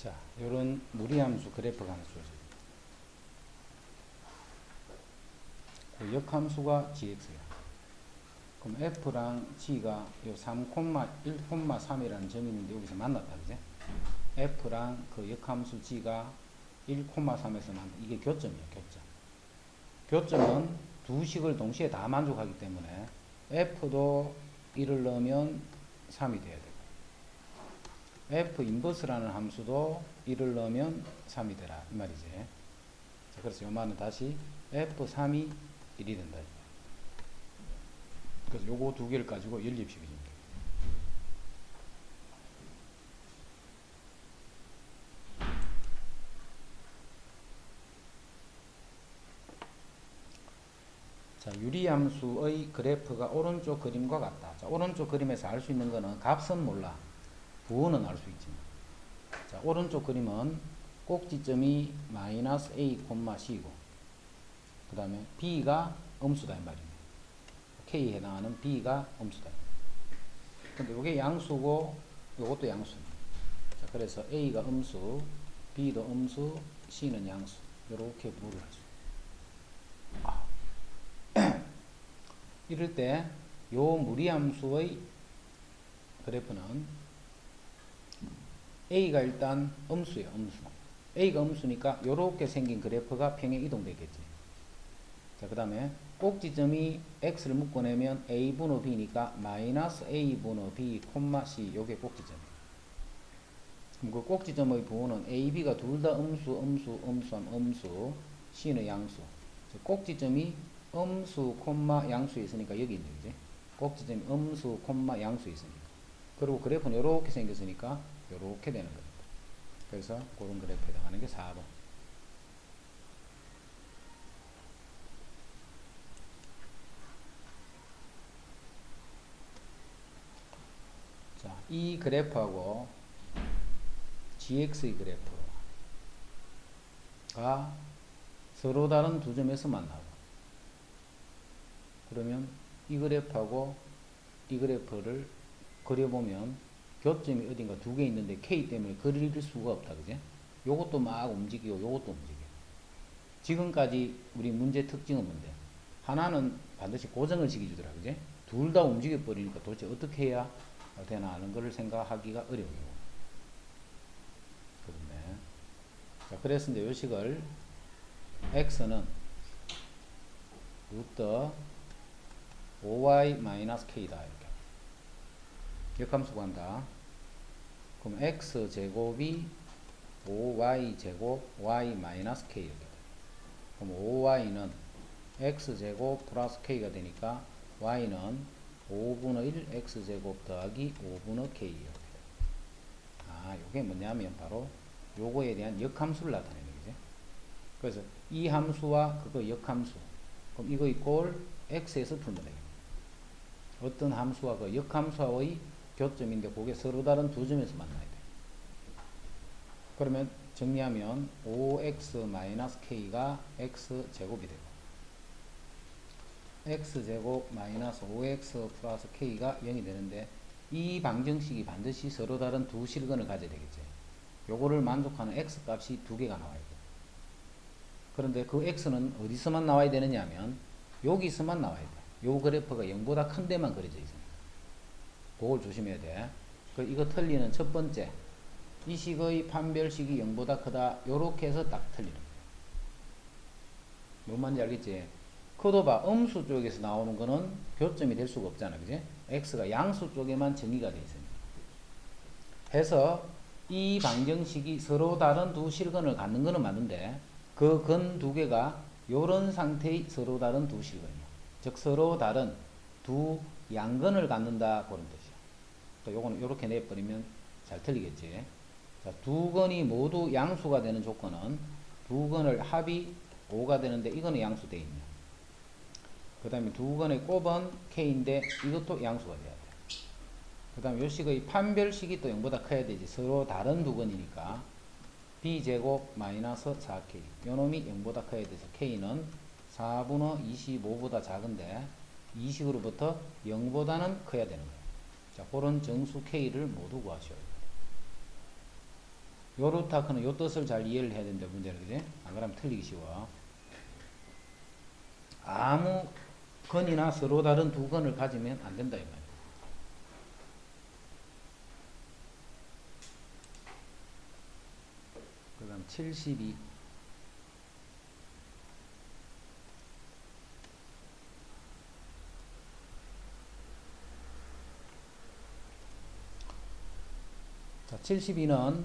자, 요런 무리함수 그래프 함수죠. 그 역함수가 gx야. 그럼 f랑 g가 요 3,1,3이라는 점이 있는데 여기서 만났다, 그제? f랑 그 역함수 g가 1,3에서 만나. 이게 교점이야, 교점. 교점은 두 식을 동시에 다 만족하기 때문에 f도 1을 넣으면 3이 돼야 되고 f 인버스라는 함수도 1을 넣으면 3이 되라 이 말이지. 자, 그래서 요 말은 다시 f3이 1이 된다. 그래서 요거 두 개를 가지고 연립식이죠. 자, 유리함수의 그래프가 오른쪽 그림과 같다. 자, 오른쪽 그림에서 알 수 있는 거는 값은 몰라. 부호는 알 수 있지만. 자, 오른쪽 그림은 꼭지점이 마이너스 a, c고 그 다음에 b가 음수다 이 말이네. k에 해당하는 b가 음수다. 근데 요게 양수고 요것도 양수네. 자, 그래서 a가 음수, b도 음수, c는 양수. 요렇게 부호를 하죠. 이럴 때 요 무리함수의 그래프는 a가 일단 음수예요. 음수. a가 음수니까 요렇게 생긴 그래프가 평행 이동되겠지. 자, 그 다음에 꼭지점이 x를 묶어내면 a 분의 b니까 마이너스 a 분의 b, c 요게 꼭지점이에요. 그럼 그 꼭지점의 부호는 a, b가 둘 다 음수, 음수, 음수하면 음수, c는 양수. 꼭지점이 음수, 양수에 있으니까 여기 있는 거지. 꼭지점이 음수, 양수에 있으니까. 그리고 그래프는 이렇게 생겼으니까 이렇게 되는 겁니다. 그래서 그런 그래프에 해당하는 게 4번. 자, 이 그래프하고 gx의 그래프가 서로 다른 두 점에서 만나고, 그러면 이 그래프하고 이 그래프를 그려보면 교점이 어딘가 두 개 있는데 k 때문에 그릴 수가 없다, 그제? 요것도 막 움직이고 요것도 움직여. 지금까지 우리 문제 특징은 뭔데? 하나는 반드시 고정을 시켜주더라, 그제? 둘 다 움직여 버리니까 도대체 어떻게 해야 되나 하는 것을 생각하기가 어려워요. 그런데 자, 그래서 이제 요 식을 x는 루트 5y-k다 이렇게 역함수 구한다. 그럼 x제곱이 5y제곱 y-k 이렇게 돼. 그럼 5y는 x제곱 플러스 k가 되니까 y는 5분의 1 x제곱 더하기 5분의 k 이렇게 돼. 아, 요게 뭐냐면 바로 요거에 대한 역함수를 나타내는 거지. 그래서 이 함수와 그거 역함수, 그럼 이거 이꼴 x에서 풀면 되겠네. 어떤 함수와 그 역함수와의 교점인데 그게 서로 다른 두 점에서 만나야 돼. 그러면 정리하면 5x-k가 x제곱이 되고 x제곱 마이너스 5x 플러스 k가 0이 되는데 이 방정식이 반드시 서로 다른 두 실근을 가져야 되겠지. 요거를 만족하는 x 값이 두 개가 나와야 돼. 그런데 그 x는 어디서만 나와야 되느냐 하면 여기서만 나와야 돼. 요 그래프가 0보다 큰 데만 그려져 있으니까. 그걸 조심해야 돼. 그 이거 틀리는 첫 번째, 이 식의 판별식이 0보다 크다. 요렇게 해서 딱 틀리는 거야. 뭔 말인지 알겠지? 그도 봐. 음수 쪽에서 나오는 거는 교점이 될 수가 없잖아. 그지? x가 양수 쪽에만 정의가 돼 있으니까. 해서 이 방정식이 서로 다른 두 실근을 갖는 거는 맞는데 그 근 두 개가 요런 상태의 서로 다른 두 실근이야. 즉 서로 다른 두 양근을 갖는다 그런 뜻이야. 또 요거는 요렇게 내버리면 잘 틀리겠지. 자, 두 건이 모두 양수가 되는 조건은 두 건을 합이 5가 되는데 이거는 양수 돼 있냐. 그 다음에 두 건의 곱은 k인데 이것도 양수가 돼야 돼. 그 다음에 요 식의 판별식이 또 0보다 커야 되지. 서로 다른 두 건이니까 b제곱 마이너스 4k 요놈이 0보다 커야 돼서 k는 4분의 25보다 작은데 이 식으로부터 0보다는 커야 되는 거예요. 자, 그런 정수 k를 모두 구하셔야 돼요. 요 루타크는 요 뜻을 잘 이해를 해야 된다 문제는 그지? 안 그러면 틀리기 쉬워. 아무 건이나 서로 다른 두 건을 가지면 안 된다 이 말이야. 그 다음 72. 자, 72는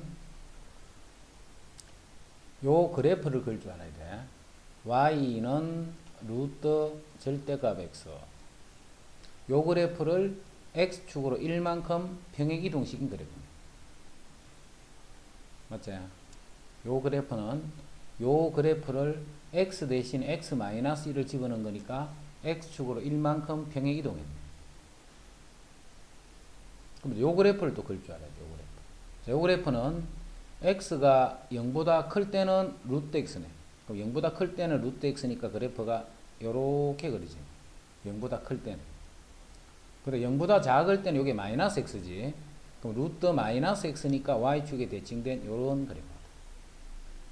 요 그래프를 그릴 줄 알아야 돼. y는 루트 절대값 x. 요 그래프를 x축으로 1만큼 평행이동시킨 그래프입니다. 맞지? 요 그래프를 x 대신 x-1을 집어넣은 거니까 x축으로 1만큼 평행이동했네. 그럼 요 그래프를 또 그릴 줄 알아야 돼. 요 그래프. 자, 요 그래프는 x가 0보다 클 때는 루트 x네. 그럼 0보다 클 때는 루트 x니까 그래프가 요렇게 그리지. 0보다 클 때는. 그래 0보다 작을 때는 요게 마이너스 x지. 그럼 루트 마이너스 x니까 y축에 대칭된 요런 그래프.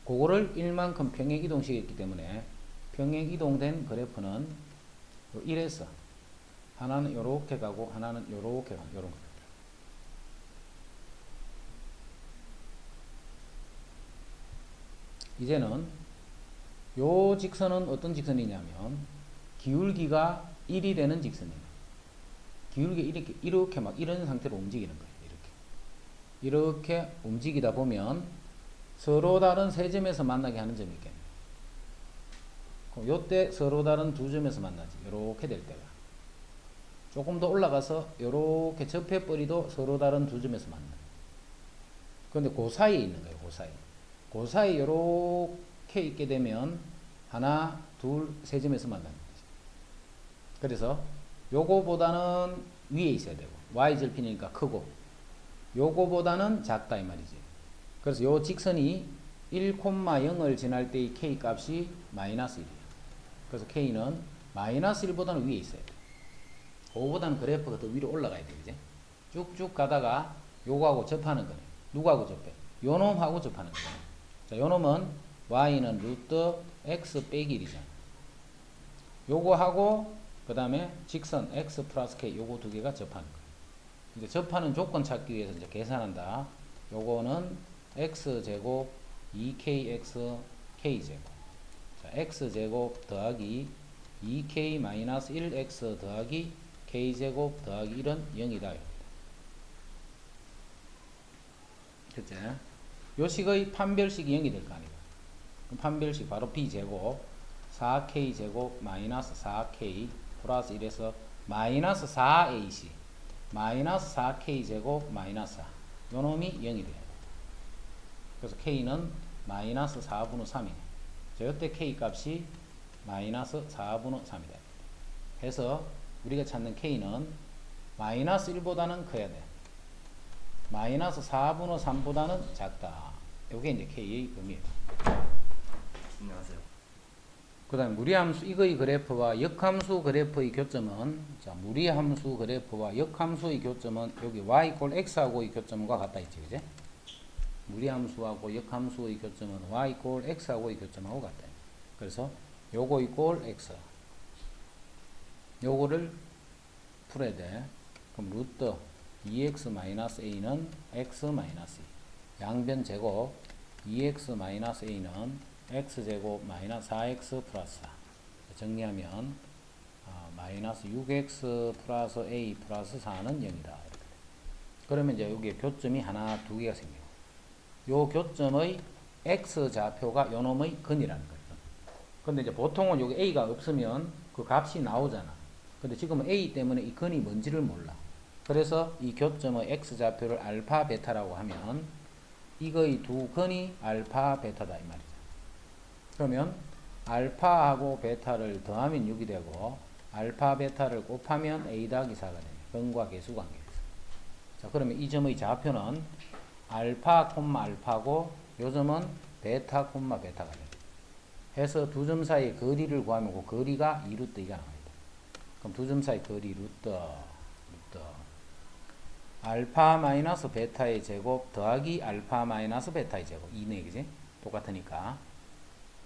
그거를 1만큼 평행 이동시켰기 때문에 평행 이동된 그래프는 1에서 하나는 요렇게 가고 하나는 요렇게 가고 요런 거. 이제는 요 직선은 어떤 직선이냐면 기울기가 1이 되는 직선이에요. 기울기 이렇게 막 이런 상태로 움직이는 거예요. 이렇게 움직이다 보면 서로 다른 세 점에서 만나게 하는 점이 있겠네요. 요때 서로 다른 두 점에서 만나지. 요렇게 될 때가. 조금 더 올라가서 요렇게 접해버리도 서로 다른 두 점에서 만나요. 그런데 그 사이에 있는 거예요. 그 사이 요렇게 있게 되면 하나, 둘, 세 점에서 만나는 거지. 그래서 요거보다는 위에 있어야 되고 y절편이니까 크고 요거보다는 작다 이 말이지. 그래서 요 직선이 1,0을 지날 때의 k 값이 마이너스 1이에요. 그래서 k는 마이너스 1보다는 위에 있어야 돼. 그거보다는 그래프가 더 위로 올라가야 돼. 이제 쭉쭉 가다가 요거하고 접하는 거네. 누구하고 접해? 요놈하고 접하는 거네. 자, 요놈은 y는 루트 x 빼기 1이잖아. 요거하고 그 다음에 직선 x 플러스 k 요거 두 개가 접하는 거야. 이제 접하는 조건 찾기 위해서 이제 계산한다. 요거는 x제곱 2kx k제곱. 자, x제곱 더하기 2k 마이너스 1x 더하기 k제곱 더하기 1은 0이다. 그치? 요 식의 판별식이 0이 될 거 아니야. 그럼 판별식 바로 b제곱 4k제곱 마이너스 4k 플러스 1에서 마이너스 4ac 마이너스 4k제곱 마이너스 4 요놈이 0이 돼요. 그래서 k는 마이너스 4분의 3이네. 자, 이때 k 값이 마이너스 4분의 3이다. 해서 우리가 찾는 k는 마이너스 1보다는 커야 돼. 마이너스 4분의 3보다는 작다. 이게 이제 k의 범위예요. 안녕하세요. 그 다음에 무리함수 이거의 그래프와 역함수 그래프의 교점은 자 무리함수 그래프와 역함수의 교점은 여기 y 꼴 x하고의 교점과 같다 있지 그제? 무리함수하고 역함수의 교점은 y 꼴 x하고의 교점하고 같다. 그래서 요거 꼴 x 요거를 풀어야 돼. 그럼 루트 2x-a는 x-2 양변 제곱 2x-a는 x제곱 마이너스 4x 플러스 4 정리하면 마이너스 6x 플러스 a 플러스 4는 0이다. 그러면 이제 여기에 교점이 하나 두 개가 생겨요. 요 교점의 x좌표가 요놈의 근이라는 거예요. 근데 이제 보통은 여기 a가 없으면 그 값이 나오잖아. 근데 지금은 a 때문에 이 근이 뭔지를 몰라. 그래서 이 교점의 x좌표를 알파 베타라고 하면 이거의 두 근이 알파 베타다 이 말이죠. 그러면 알파하고 베타를 더하면 6이 되고 알파 베타를 곱하면 a 더하기 4가 되네. 근과 계수 관계에서. 자, 그러면 이 점의 좌표는 알파 콤마 알파고 요 점은 베타 콤마 베타가 되네. 해서 두 점 사이의 거리를 구하면 그 거리가 2루트 2가 나옵니다. 그럼 두 점 사이 거리 루트 알파 마이너스 베타의 제곱 더하기 알파 마이너스 베타의 제곱 2네 그지? 똑같으니까.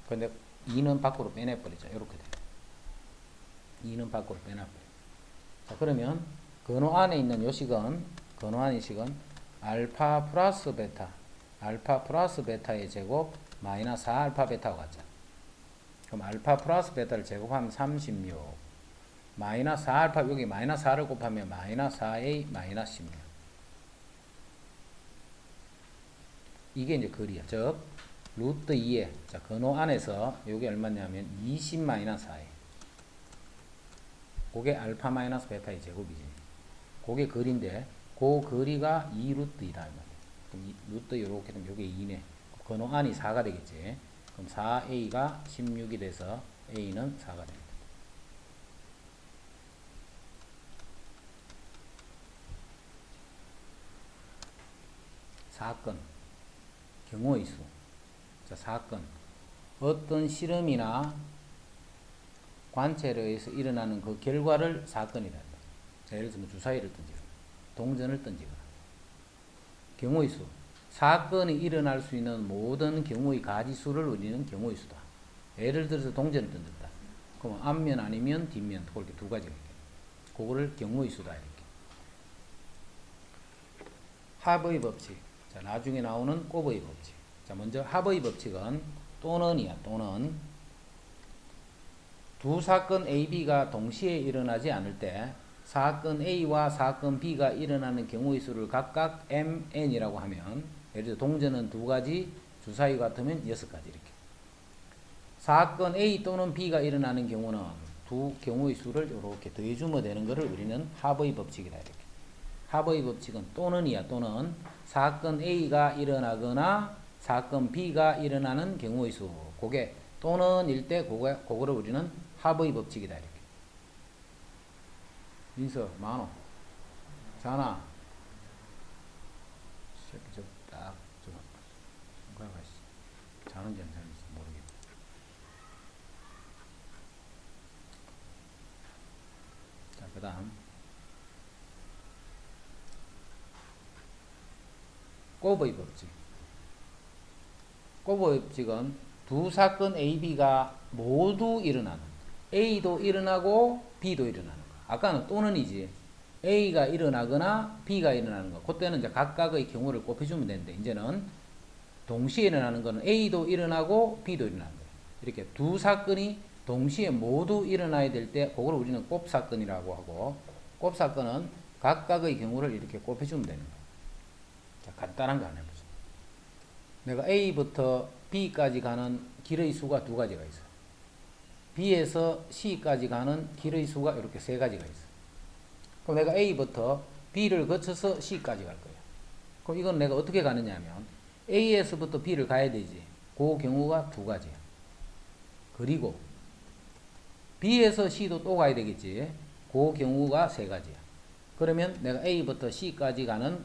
근데 2는 밖으로 빼내버리자. 이렇게 돼. 2는 밖으로 빼내버려. 자 그러면 근호 안에 있는 요 식은 근호 안의 식은 알파 플러스 베타의 제곱 마이너스 4 알파 베타가 같잖아. 그럼 알파 플러스 베타를 제곱하면 36 마이너스 4 알파 여기 마이너스 4를 곱하면 마이너스 4a 마이너스 16 이게 이제 거리야. 즉 루트 2에 자 근호 안에서 요게 얼마냐면 20 마이너스 4에 그게 알파 마이너스 베타의 제곱이지. 그게 거리인데 그 거리가 2 루트 2다. 그럼 루트 이렇게 되면 요게 2네. 근호 안이 4가 되겠지. 그럼 4a가 16이 돼서 a는 4가 됩니다. 사건 경우의 수. 자 사건 어떤 실험이나 관찰에 의해서 일어나는 그 결과를 사건이라 한다. 자, 예를 들면 주사위를 던지거나 동전을 던지거나 경우의 수 사건이 일어날 수 있는 모든 경우의 가지수를 우리는 경우의 수다. 예를 들어서 동전을 던졌다. 그럼 앞면 아니면 뒷면 그렇게 두 가지가 있겠네. 그거를 경우의 수다 이렇게. 합의 법칙. 자 나중에 나오는 곱의 법칙. 자 먼저 합의 법칙은 또는이야. 또는 두 사건 A, B가 동시에 일어나지 않을 때 사건 A와 사건 B가 일어나는 경우의 수를 각각 MN이라고 하면 예를 들어 동전은 두 가지, 주사위 같으면 6가지 이렇게. 사건 A 또는 B가 일어나는 경우는 두 경우의 수를 이렇게 더해주면 되는 것을 우리는 합의 법칙이다 이렇게. 합의 법칙은 또는이야. 또는 사건 A가 일어나거나 사건 B가 일어나는 경우의 수. 그게 또는일 때 그거를 우리는 합의 법칙이다 이렇게. 민서 만호 자나 새끼 저딱 저 손가락 자는지 안 자는지 모르겠네. 자 그 다음 곱의 법칙. 곱의 법칙은 두 사건 A, B가 모두 일어나는 A도 일어나고 B도 일어나는 거. 아까는 또는이지. A가 일어나거나 B가 일어나는 거. 그때는 이제 각각의 경우를 곱해주면 되는데 이제는 동시에 일어나는 거는 A도 일어나고 B도 일어나는 거예요. 이렇게 두 사건이 동시에 모두 일어나야 될 때 그걸 우리는 곱사건이라고 하고 곱사건은 각각의 경우를 이렇게 곱해주면 되는 거예요. 자, 간단한 거 하나 해보자. 내가 A부터 B까지 가는 길의 수가 두 가지가 있어. B에서 C까지 가는 길의 수가 이렇게 세 가지가 있어. 그럼 내가 A부터 B를 거쳐서 C까지 갈 거야. 그럼 이건 내가 어떻게 가느냐 하면 A에서부터 B를 가야 되지. 그 경우가 두 가지야. 그리고 B에서 C도 또 가야 되겠지. 그 경우가 세 가지야. 그러면 내가 A부터 C까지 가는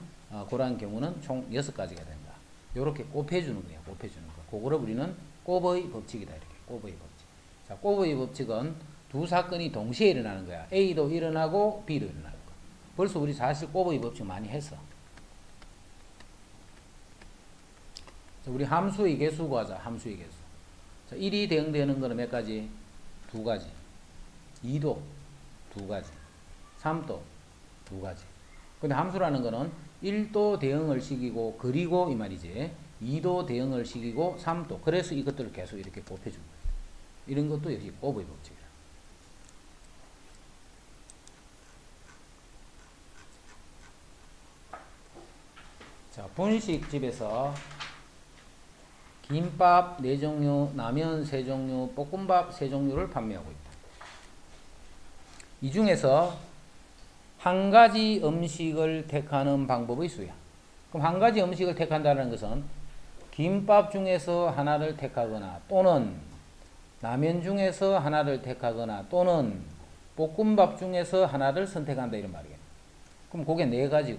그러한 경우는 총 6가지가 된다. 요렇게 곱해주는 거야. 곱해주는 거. 그거를 우리는 곱의 법칙이다. 이렇게. 곱의 법칙. 자, 곱의 법칙은 두 사건이 동시에 일어나는 거야. A도 일어나고 B도 일어나는 거. 벌써 우리 사실 곱의 법칙 많이 했어. 자, 우리 함수의 개수 구하자. 함수의 개수. 자, 1이 대응되는 거는 몇 가지? 두 가지. 2도 두 가지. 3도 두 가지. 근데 함수라는 거는 1도 대응을 시키고 그리고 이 말이지. 2도 대응을 시키고 3도. 그래서 이것들을 계속 이렇게 곱해준 거예요. 이런 것도 역시 곱의 법칙이야. 자, 분식집에서 김밥 4종류, 라면 3종류, 볶음밥 3종류를 판매하고 있다. 이 중에서 한 가지 음식을 택하는 방법의 수야. 그럼 한 가지 음식을 택한다는 것은 김밥 중에서 하나를 택하거나 또는 라면 중에서 하나를 택하거나 또는 볶음밥 중에서 하나를 선택한다 이런 말이야. 그럼 그게 4가지고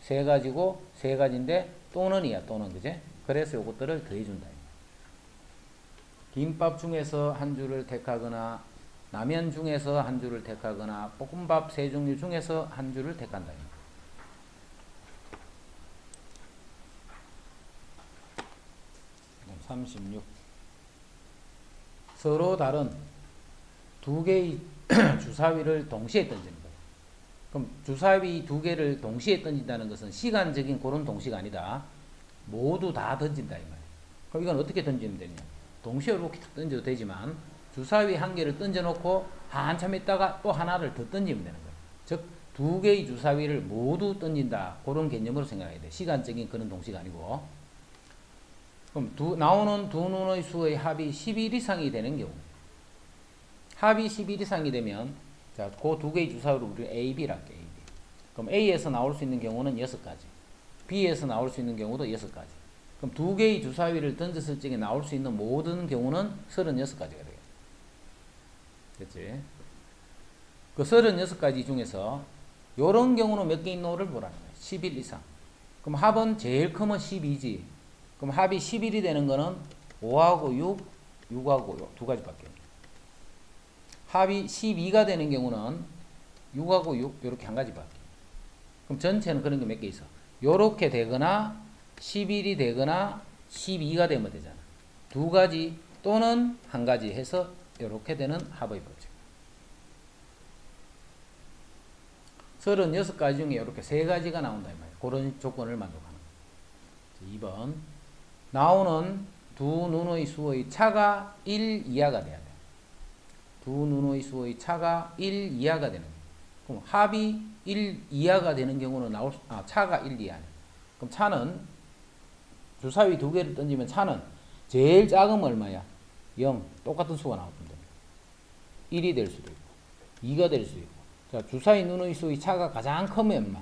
3가지고 3가지인데 또는이야. 또는 그제? 그래서 이것들을 더해준다. 김밥 중에서 한 줄을 택하거나 라면 중에서 한 줄을 택하거나 볶음밥 3종류 중에서 한 줄을 택한다. 36. 서로 다른 두 개의 주사위를 동시에 던지는 거예요. 그럼 주사위 두 개를 동시에 던진다는 것은 시간적인 그런 동시가 아니다. 모두 다 던진다 이 말이에요. 그럼 이건 어떻게 던지면 되냐? 동시에 이렇게 탁 던져도 되지만 주사위 한 개를 던져놓고 한참 있다가 또 하나를 더 던지면 되는 거예요. 즉 두 개의 주사위를 모두 던진다. 그런 개념으로 생각해야 돼. 시간적인 그런 동시가 아니고. 그럼 나오는 두 눈의 수의 합이 11 이상이 되는 경우. 합이 11 이상이 되면 자, 그 두 개의 주사위를 우리 A, B라 할게요. A, B. 그럼 A에서 나올 수 있는 경우는 6가지. B에서 나올 수 있는 경우도 6가지. 그럼 두 개의 주사위를 던졌을 적에 나올 수 있는 모든 경우는 36가지가 되겠다. 됐지? 그 36가지 중에서 요런 경우는 몇 개 있노를 보라는 거예요. 11 이상. 그럼 합은 제일 크면 12지. 그럼 합이 11이 되는 거는 5하고 6, 6하고 두 가지밖에 없어요. 합이 12가 되는 경우는 6하고 6 이렇게 한 가지밖에. 그럼 전체는 그런 게 몇 개 있어. 요렇게 되거나 11이 되거나 12가 되면 되잖아. 두 가지 또는 한 가지 해서 요렇게 되는 합의 법칙. 36가지 중에 이렇게 3가지가 나온다 이 말이에요. 그런 조건을 만족하는 거예요. 2번 나오는 두 눈의 수의 차가 1 이하가 돼야 돼. 두 눈의 수의 차가 1 이하가 되는 거예요. 그럼 합이 1 이하가 되는 경우는 차가 1 이하네. 그럼 차는 주사위 두 개를 던지면 차는 제일 작으면 얼마야? 0. 똑같은 수가 나오면 됩니다. 1이 될 수도 있고 2가 될 수도 있고. 자, 주사위 눈의 수의 차가 가장 크면 얼마?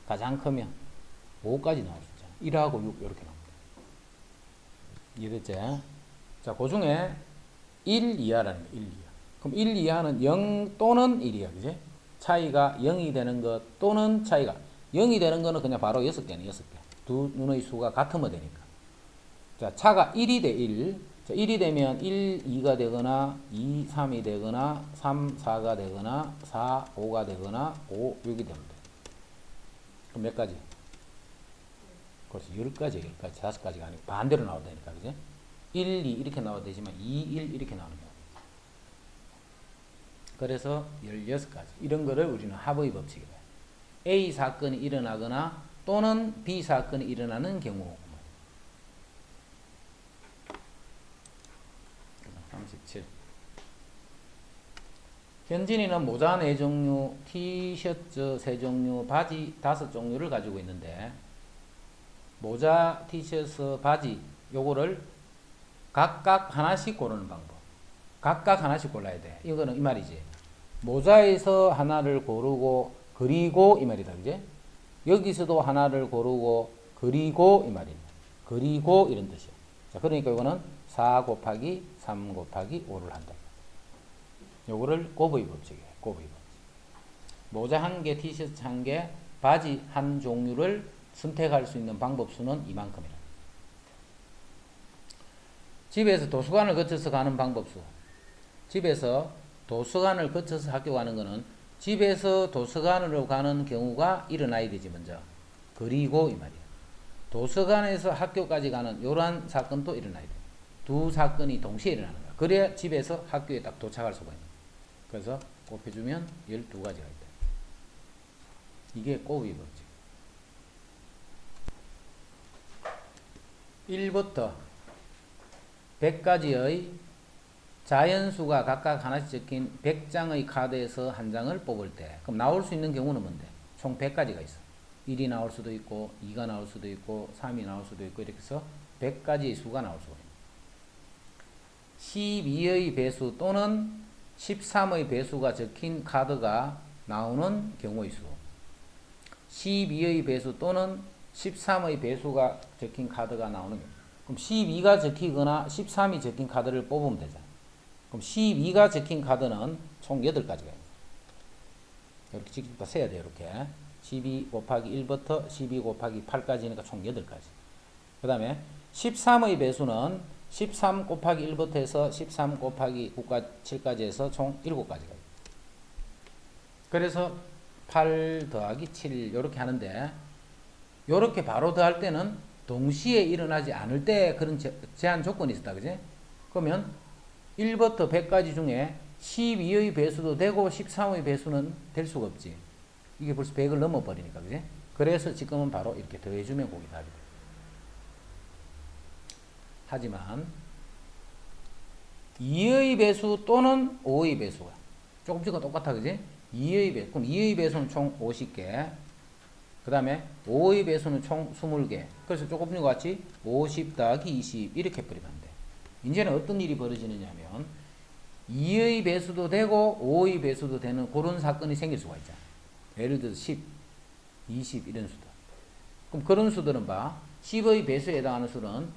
가장 크면 5까지 나올 수 있잖아. 1하고 6 이렇게 나옵니다. 이해됐지? 자, 그 중에 1 이하라는 거, 1 이하. 그럼 1 이하는 0 또는 1이야. 그지? 차이가 0이 되는 것 또는 차이가 0이 되는 거는 그냥 바로 6개네, 6개. 두 눈의 수가 같으면 되니까. 자, 차가 1이 돼, 1. 자, 1이 되면 1, 2가 되거나 2, 3이 되거나 3, 4가 되거나 4, 5가 되거나 5, 6이 되면 돼. 그럼 몇 가지? 그렇지, 10가지, 10가지, 5가지가 아니고 반대로 나온다니까, 그지? 1, 2 이렇게 나와도 되지만 2, 1 이렇게 나오는 거야. 그래서 16가지. 이런 거를 우리는 합의 법칙이다. A 사건이 일어나거나 또는 B 사건이 일어나는 경우. 37. 현진이는 모자 4종류, 티셔츠 3종류, 바지 5종류를 가지고 있는데 모자, 티셔츠, 바지 요거를 각각 하나씩 고르는 방법. 각각 하나씩 골라야 돼. 이거는 이 말이지. 모자에서 하나를 고르고 그리고 이 말이다. 그지? 여기서도 하나를 고르고 그리고 이 말이야. 그리고 이런 뜻이야. 자, 그러니까 이거는 4 곱하기 3 곱하기 5를 한다. 요거를 곱의 법칙이에요. 곱의 법칙. 모자 한 개, 티셔츠 한 개, 바지 한 종류를 선택할 수 있는 방법 수는 이만큼이다. 집에서 도서관을 거쳐서 가는 방법 수. 집에서 도서관을 거쳐서 학교 가는 거는 집에서 도서관으로 가는 경우가 일어나야 되지 먼저. 그리고 이 말이야. 도서관에서 학교까지 가는 이러한 사건도 일어나야 돼. 두 사건이 동시에 일어나는 거야. 그래야 집에서 학교에 딱 도착할 수가 있는 거야. 그래서 곱해주면 12가지가 있다. 이게 곱의 법칙. 1부터 100가지의 자연수가 각각 하나씩 적힌 100장의 카드에서 한 장을 뽑을 때 그럼 나올 수 있는 경우는 뭔데? 총 100가지가 있어. 1이 나올 수도 있고 2가 나올 수도 있고 3이 나올 수도 있고 이렇게 해서 100가지의 수가 나올 수가 있는 12의 배수 또는 13의 배수가 적힌 카드가 나오는 경우의 수 12의 배수 또는 13의 배수가 적힌 카드가 나오는 경우 그럼 12가 적히거나 13이 적힌 카드를 뽑으면 되잖아. 그럼 12가 적힌 카드는 총 8가지가 있습니다. 이렇게 직접 세야 돼요. 이렇게 12 곱하기 1부터 12 곱하기 8까지니까 총 8가지. 그 다음에 13의 배수는 13 곱하기 1부터 해서 13 곱하기 7까지 해서 총 7가지가 있습니다. 그래서 8 더하기 7 이렇게 하는데 이렇게 바로 더할 때는 동시에 일어나지 않을 때 그런 제한 조건이 있었다. 그지? 그러면 1부터 100까지 중에 12의 배수도 되고 13의 배수는 될 수가 없지. 이게 벌써 100을 넘어버리니까. 그지? 그래서 지금은 바로 이렇게 더해주면 거기 답이 돼. 하지만 2의 배수 또는 5의 배수가 조금씩은 똑같아. 그지? 2의 배수. 그럼 2의 배수는 총 50개. 그 다음에 5의 배수는 총 20개. 그래서 조금 전과 같이 50 더하기 20 이렇게 버리면 돼. 이제는 어떤 일이 벌어지느냐면 2의 배수도 되고 5의 배수도 되는 그런 사건이 생길 수가 있잖아. 예를 들어서 10, 20 이런 수들. 그럼 그런 수들은 봐. 10의 배수에 해당하는 수는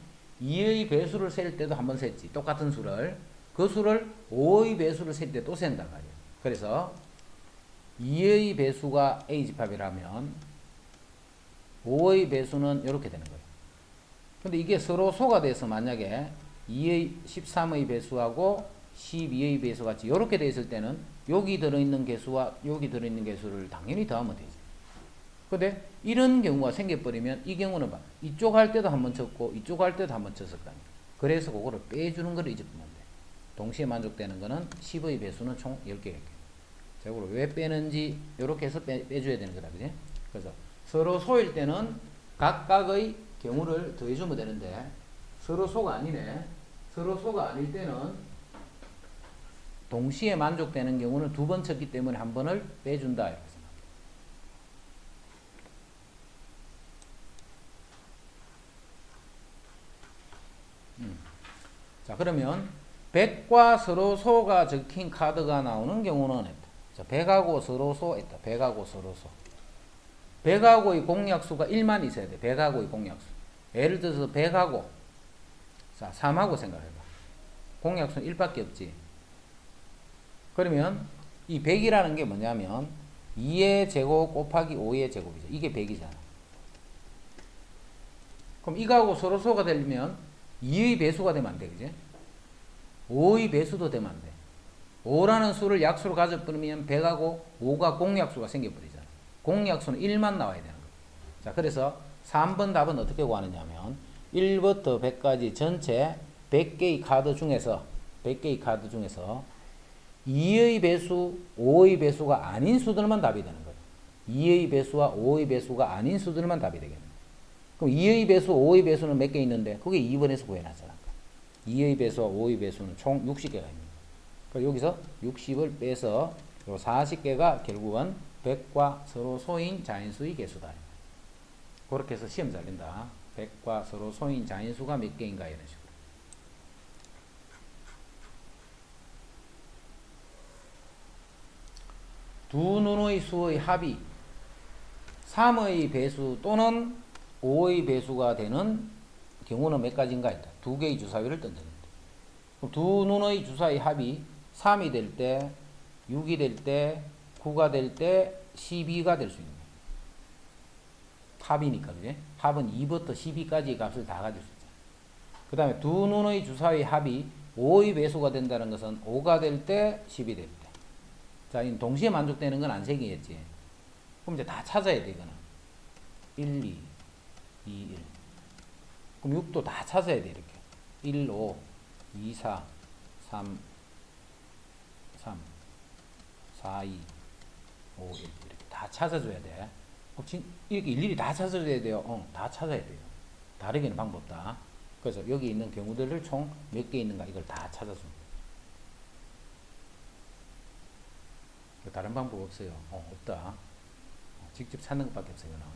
2의 배수를 셀 때도 한번 셌지. 똑같은 수를. 그 수를 5의 배수를 셀 때 또 센단 말이야. 그래서 2의 배수가 A집합이라면 5의 배수는 이렇게 되는 거예요. 근데 이게 서로 소가 돼서 만약에 2의 13의 배수하고 12의 배수 같이 이렇게 돼 있을 때는 여기 들어있는 개수와 여기 들어있는 개수를 당연히 더하면 되지. 근데 이런 경우가 생겨버리면 이 경우는 봐. 이쪽 할 때도 한번 쳤고 이쪽 할 때도 한번 쳤을 거 아니야. 그래서 그거를 빼주는 거를 잊어보면 돼. 동시에 만족되는 거는 10의 배수는 총 10개. 자, 이걸 왜 빼는지 이렇게 해서 빼줘야 되는 거다. 그지? 그래서 서로 소일 때는 각각의 경우를 더해주면 되는데 서로 소가 아니네. 서로 소가 아닐 때는 동시에 만족되는 경우는 두 번 쳤기 때문에 한 번을 빼준다. 이렇게 생각해. 자, 그러면 100과 서로 소가 적힌 카드가 나오는 경우는 했다. 자, 100하고 서로 소 했다. 100하고 서로 소. 100하고의 공약수가 1만 있어야 돼. 100하고의 공약수. 예를 들어서 100하고 자 3하고 생각해봐. 공약수는 1밖에 없지. 그러면 이 100이라는 게 뭐냐면 2의 제곱 곱하기 5의 제곱이죠. 이게 100이잖아. 그럼 이거하고 서로 소가 되려면 2의 배수가 되면 안 돼. 그지? 5의 배수도 되면 안 돼. 5라는 수를 약수로 가져버리면 100하고 5가 공약수가 생겨버리잖아. 공약수는 1만 나와야 되는 거예요. 자, 그래서 3번 답은 어떻게 구하느냐면 1부터 100까지 전체 100개의 카드 중에서 2의 배수, 5의 배수가 아닌 수들만 답이 되는 거예요. 2의 배수와 5의 배수가 아닌 수들만 답이 되겠네. 그럼 2의 배수, 5의 배수는 몇 개 있는데 그게 2번에서 구해놨잖아. 2의 배수와 5의 배수는 총 60개가 있는 거예요. 그러니까 여기서 60을 빼서 요 40개가 결국은 100과 서로 소인 자인수의 개수다. 그렇게 해서 시험 잘 된다. 100과 서로 소인 자인수가 몇 개인가 이런 식으로. 두 눈의 수의 합이 3의 배수 또는 5의 배수가 되는 경우는 몇 가지인가 했다. 두 개의 주사위를 던졌는데. 두 눈의 주사위 합이 3이 될 때, 6이 될 때, 9가 될 때, 12가 될 수 있는 거예요. 합이니까, 그지? 합은 2부터 12까지의 값을 다 가질 수 있잖아. 그 다음에 두 눈의 주사위 합이 5의 배수가 된다는 것은 5가 될 때, 10이 될 때. 자, 이 동시에 만족되는 건 안 생기겠지. 그럼 이제 다 찾아야 돼, 이거는. 1, 2, 2, 1. 그럼 6도 다 찾아야 돼, 이렇게. 1, 5, 2, 4, 3, 3, 4, 2, 5, 1. 이렇게 다 찾아줘야 돼. 이렇게 일일이 다 찾아줘야 돼요. 다 찾아야 돼요. 다르게는 방법 없다. 그래서 여기 있는 경우들을 총 몇 개 있는가 이걸 다 찾아줍니다. 다른 방법 없어요. 없다. 직접 찾는 것밖에 없어요. 이거는.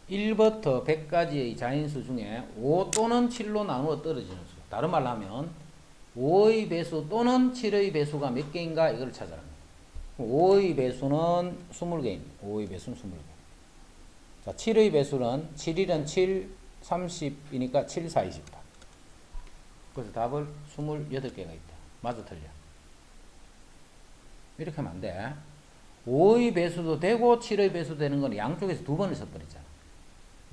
1부터 100까지의 자인수 중에 5 또는 7로 나누어 떨어지는 수. 다른 말로 하면 5의 배수 또는 7의 배수가 몇 개인가 이걸 찾아라. 5의 배수는 20개입니다. 5의 배수는 20개. 자, 7의 배수는 7일은 7, 30이니까 7, 4, 28. 그래서 답을 28개가 있다. 맞아, 틀려. 이렇게 하면 안 돼. 5의 배수도 되고 7의 배수도 되는 건 양쪽에서 두 번을 써버리잖아.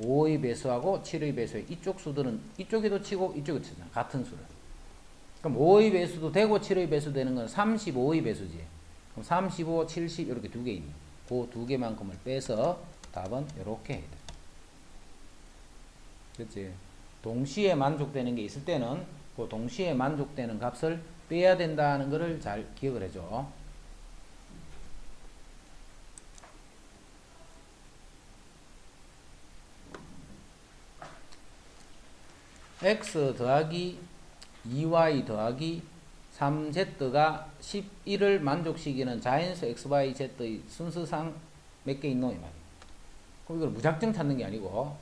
5의 배수하고 7의 배수의 이쪽 수들은 이쪽에도 치고 이쪽에도 치잖아. 같은 수를. 그럼 5의 배수도 되고 7의 배수 되는 건 35의 배수지. 그럼 35, 70 이렇게 두 개 있네. 그 두 개만큼을 빼서 답은 이렇게 해야 돼. 그렇지? 동시에 만족되는 게 있을 때는 그 동시에 만족되는 값을 빼야 된다는 것을 잘 기억을 해줘. x 더하기 2y 더하기 3z가 11을 만족시키는 자연수 xyz의 순서상 몇 개 있노 이 말이야. 그럼 이걸 무작정 찾는 게 아니고,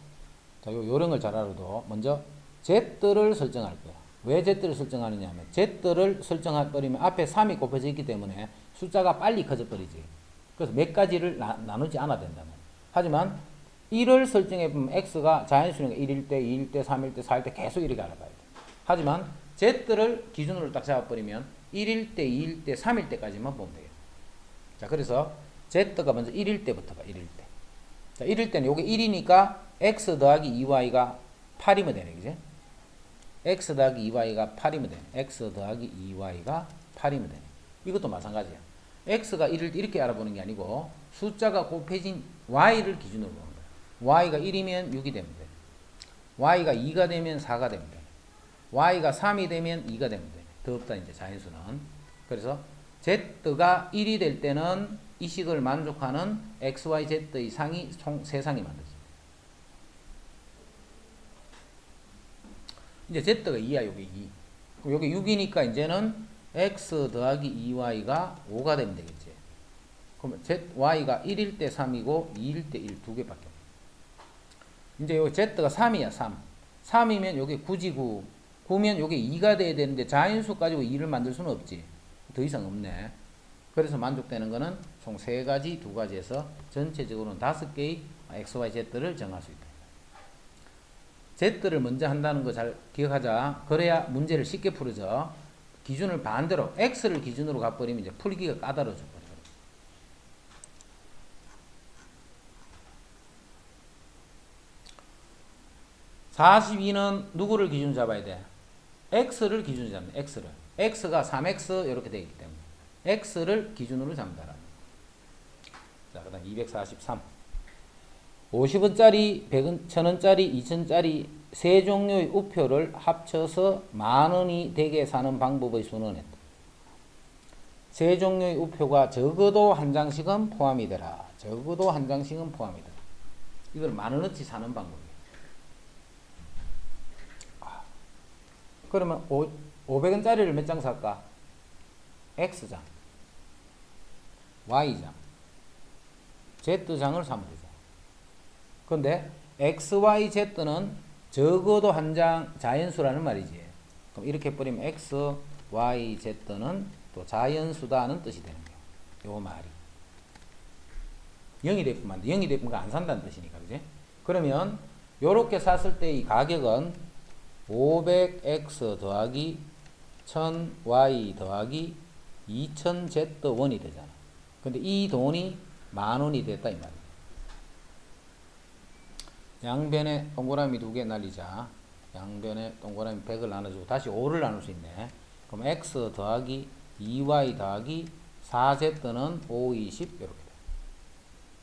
자, 요 요령을 잘 알아도 먼저 z를 설정할 거야. 왜 z를 설정하느냐 하면 z를 설정해버리면 앞에 3이 곱해져 있기 때문에 숫자가 빨리 커져 버리지. 그래서 몇 가지를 나누지 않아야 된다는. 하지만 1을 설정해보면 x가 자연수니까 1일 때, 2일 때, 3일 때, 4일 때 계속 이렇게 알아봐야 돼. 하지만 z를 기준으로 딱 잡아버리면 1일 때, 2일 때, 3일 때까지만 보면 돼요. 자, 그래서 z가 먼저 1일 때부터 봐. 1일 때. 자, 1일 때는 요게 1이니까 x 더하기 2y가 8이면 되네. 그지? x 더하기 2y가 8이면 되네. x 더하기 2y가 8이면 되네. 이것도 마찬가지야. x가 1일 때 이렇게 알아보는 게 아니고 숫자가 곱해진 y를 기준으로 보는 거야. y가 1이면 6이 되면 돼. y가 2가 되면 4가 되면 돼. y가 3이 되면 2가 되면 돼. 더 없다 이제 자연수는. 그래서 z가 1이 될 때는 이 식을 만족하는 x, y, z의 상이 총 3상이 만들어집니다. 이제 z가 2야. 요게 2. 그럼 요게 6이니까 이제는 x 더하기 2y가 5가 되면 되겠지. 그러면 y가 1일 때 3이고 2일 때 1 두 개밖에 없어. 이제 요 z가 3이야. 3. 3이면 요게 9지 9. 9면 요게 2가 돼야 되는데 자연수 가지고 2를 만들 수는 없지. 더 이상 없네. 그래서 만족되는 거는 총 3가지, 2가지에서 전체적으로는 5개의 x, y, z를 정할 수 있다. z를 먼저 한다는 거 잘 기억하자. 그래야 문제를 쉽게 풀어져. 기준을 반대로 x를 기준으로 가버리면 이제 풀기가 까다로워져 버려. 42는 누구를 기준 잡아야 돼? x를 기준 잡는 x를. x가 3x 이렇게 되어 있기 때문에 x를 기준으로 잡는다. 자, 그다음 243. 50원짜리, 100원, 1000원짜리, 2000원짜리 세 종류의 우표를 합쳐서 10,000원이 되게 사는 방법의 순원했다. 세 종류의 우표가 적어도 한 장씩은 포함이 되라. 적어도 한 장씩은 포함이 되라. 이걸 10,000원어치 사는 방법이에요. 그러면 500원짜리를 몇 장 살까? X장, Y장, Z장을 사면 되죠. 그런데 X, Y, Z는 적어도 한 장 자연수라는 말이지. 그럼 이렇게 해버리면 X, Y, Z는 또 자연수다는 뜻이 되는 거예요. 요 말이. 0이 되면 안 돼. 0이 되면 안 산다는 뜻이니까. 그지? 그러면 요렇게 샀을 때 이 가격은 500X 더하기 1000Y 더하기 2000Z1이 되잖아. 근데 이 돈이 10,000원이 됐다 이 말이야. 양변에 동그라미 2개 날리자. 양변에 동그라미 100을 나눠주고 다시 5를 나눌 수 있네. 그럼 X 더하기 2Y 더하기 4Z는 5, 20 이렇게 돼.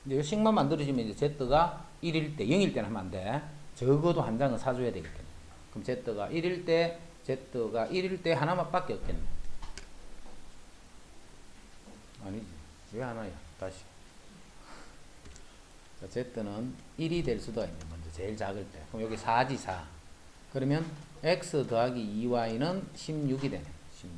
이제 이 식만 만들어지면 이제 Z가 1일 때, 0일 때는 하면 안 돼. 적어도 한 장은 사줘야 되기 때문에. 그럼 Z가 1일 때, Z가 1일 때 하나만 밖에 없겠네. 아니지. 왜 하나야? 다시. 자, Z는 1이 될 수도 있네. 먼저 제일 작을 때. 그럼 여기 4지 4. 그러면 X 더하기 2Y는 16이 되네. 16.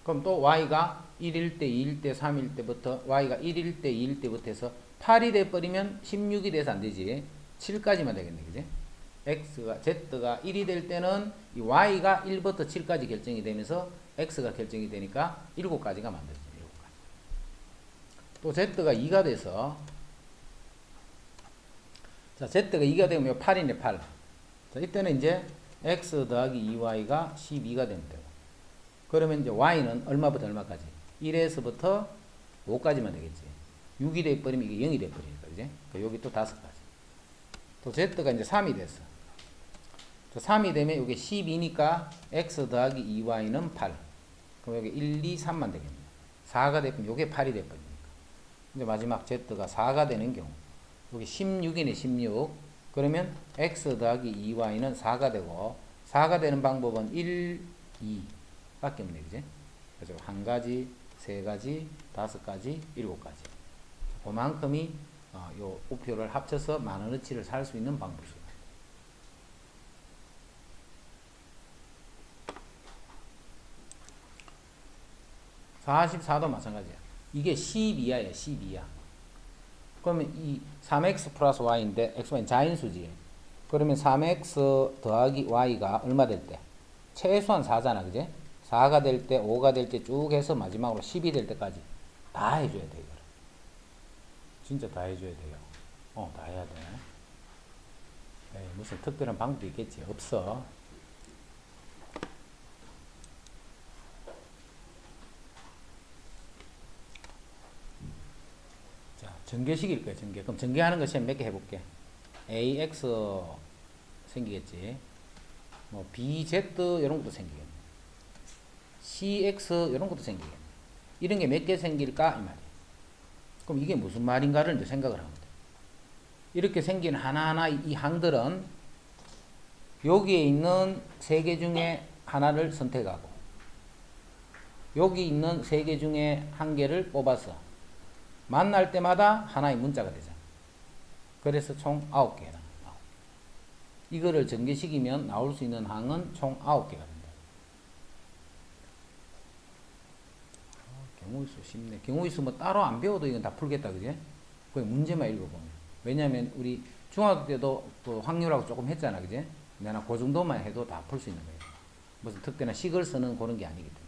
그럼 또 Y가 1일 때, 2일 때, 3일 때부터 Y가 1일 때, 2일 때부터 해서 8이 돼버리면 16이 돼서 안 되지. 7까지만 되겠네. 그지? Z가 1이 될 때는 이 Y가 1부터 7까지 결정이 되면서 X가 결정이 되니까 7가지가 만들어져요. 7가지. 또 Z가 2가 돼서 자, Z가 2가 되면 8이네 8. 자, 이때는 이제 X 더하기 2Y가 12가 되면 돼요. 그러면 이제 Y는 얼마부터 얼마까지? 1에서부터 5까지만 되겠지. 6이 돼버리면 이게 0이 돼버리니까, 그지? 여기 또 5가지. 또 Z가 이제 3이 됐어. 3이 되면 이게 12니까 X 더하기 2Y는 8. 그럼 여기 1, 2, 3만 되겠네. 4가 되면 요게 8이 돼버리니까. 이제 마지막 z가 4가 되는 경우. 여기 16이네 16. 그러면 x 더하기 2y는 4가 되고 4가 되는 방법은 1, 2 밖에 없네. 그지? 그래서 한 가지, 세 가지, 다섯 가지, 일곱 가지. 그만큼이 요 우표를 합쳐서 만원어치를 살 수 있는 방법이다. 44도 마찬가지야. 이게 12야예요. 12야. 그러면 이 3x 플러스 y인데 xy는 자인수지. 그러면 3x 더하기 y가 얼마 될 때? 최소한 4잖아. 그지? 4가 될 때, 5가 될 때 쭉 해서 마지막으로 10이 될 때까지 다 해줘야 돼. 이거를. 진짜 다 해줘야 돼요. 다 해야 돼. 에이, 무슨 특별한 방법이 있겠지? 없어. 자, 전개식일 거야, 전개. 그럼 전개하는 거 시험 몇 개 해볼게. ax 생기겠지. 뭐 bz 이런 것도 생기겠네. cx 이런 것도 생기겠네. 이런 게 몇 개 생길까 이 말이야. 그럼 이게 무슨 말인가를 이제 생각을 하면 돼. 이렇게 생긴 하나하나 이 항들은 여기에 있는 세 개 중에 하나를 선택하고 여기 있는 세 개 중에 한 개를 뽑아서 만날 때마다 하나의 문자가 되잖아. 그래서 총 9개가 나와. 이거를 전개시키면 나올 수 있는 항은 총 9개가 된다. 경우일수 쉽네. 경우일수 뭐 따로 안 배워도 이건 다 풀겠다. 그지? 그냥 문제만 읽어보면. 왜냐면 우리 중학교 때도 그 확률하고 조금 했잖아. 그지? 내가 그 정도만 해도 다 풀 수 있는 거예요. 무슨 특별한 식을 쓰는 그런 게 아니기 때문에.